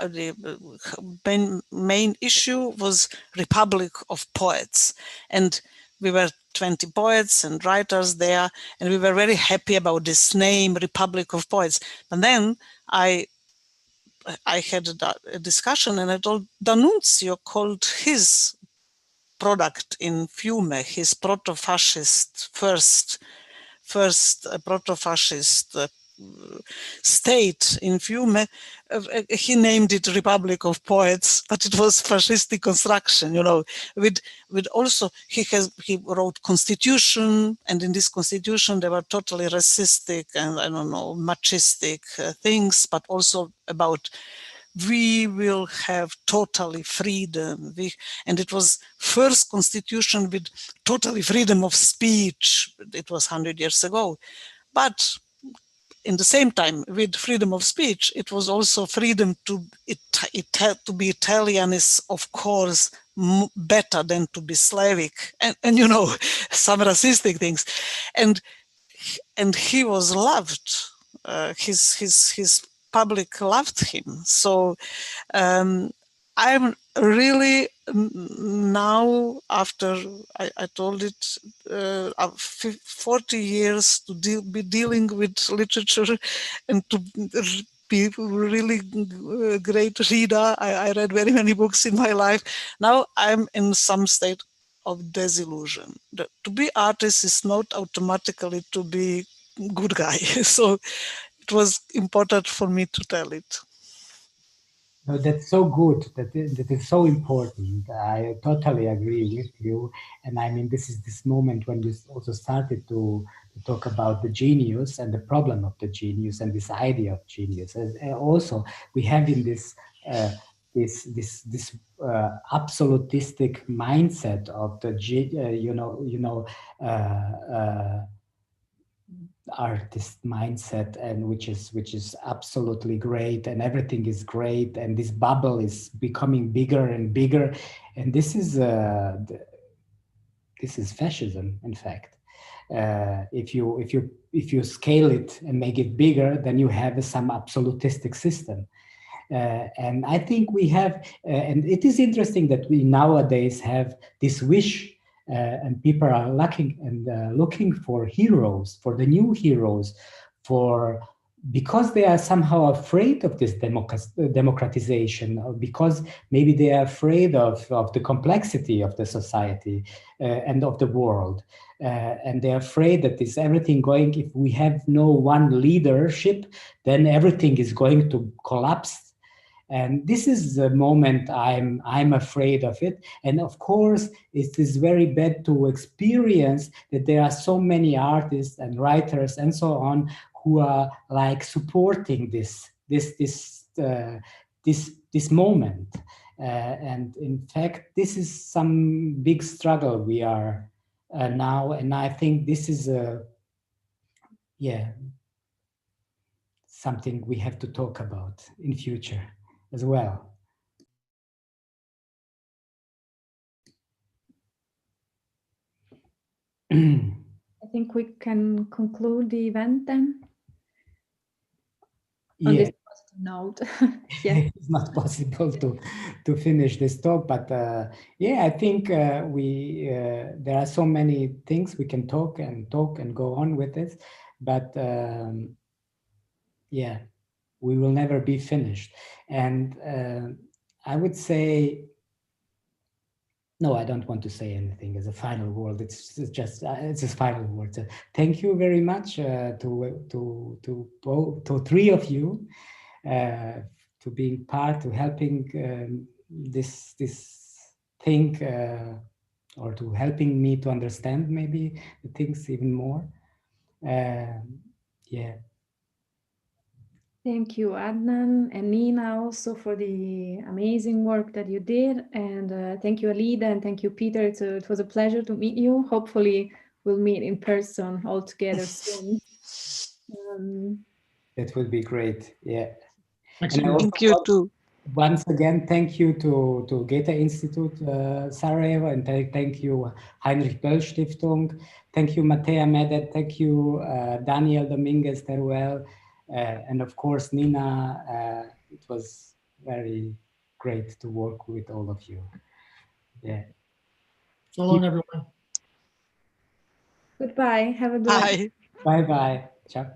main issue was Republic of Poets. And we were 20 poets and writers there, and we were very happy about this name, Republic of Poets. But then I had a discussion, and I told D'Annunzio called his product in Fiume, his proto-fascist first proto-fascist state in Fiume. He named it Republic of Poets, but it was fascistic construction, you know. With also he wrote constitution, and in this constitution there were totally racistic and I don't know machistic things, but also about we will have totally freedom. And it was first constitution with totally freedom of speech. It was 100 years ago. But in the same time, with freedom of speech, it was also freedom to, to be Italian is, of course, better than to be Slavic. And you know, some racistic things. And he was loved. His public loved him. So I'm really now, after I told it, 40 years to be dealing with literature and to be really great reader. I read very many books in my life. Now I'm in some state of disillusion. To be artist is not automatically to be good guy. So it was important for me to tell it. No, that's so good. That is so important. I totally agree with you. And I mean, this is this moment when you also started to talk about the genius and the problem of the genius and this idea of genius. And also, we have in this absolutistic mindset of the artist mindset, and which is absolutely great, and everything is great, and this bubble is becoming bigger and bigger, and this is fascism, in fact. If you scale it and make it bigger, then you have some absolutistic system. And I think we have, and it is interesting that we nowadays have this wish, and people are looking for heroes, for the new heroes, because they are somehow afraid of this democratization, or because maybe they are afraid of the complexity of the society and of the world. And they're afraid that is everything going, if we have no one leadership, then everything is going to collapse. And this is the moment I'm afraid of it. And of course, it is very bad to experience that there are so many artists and writers and so on who are like supporting this moment. And in fact, this is some big struggle we are now. And I think this is something we have to talk about in future as well. I think we can conclude the event then. On this positive note. Yeah. It's not possible to finish this talk, but I think there are so many things we can talk and go on with it, but we will never be finished. And I would say, no, I don't want to say anything as a final word. It's a final word. So thank you very much to three of you to being part, to helping this thing, or to helping me to understand maybe the things even more. Thank you, Adnan and Nina, also for the amazing work that you did. And thank you, Alida, and thank you, Peter. It was a pleasure to meet you. Hopefully, we'll meet in person all together soon. That would be great. Yeah. Thank you too. once again, thank you to Goethe-Institut Sarajevo, and thank you Heinrich Böll Stiftung. Thank you Matea Medet, thank you Daniel Dominguez Teruel, and of course Nina. It was very great to work with all of you. Yeah. So long, everyone. Goodbye. Have a good Bye. Bye bye. Ciao.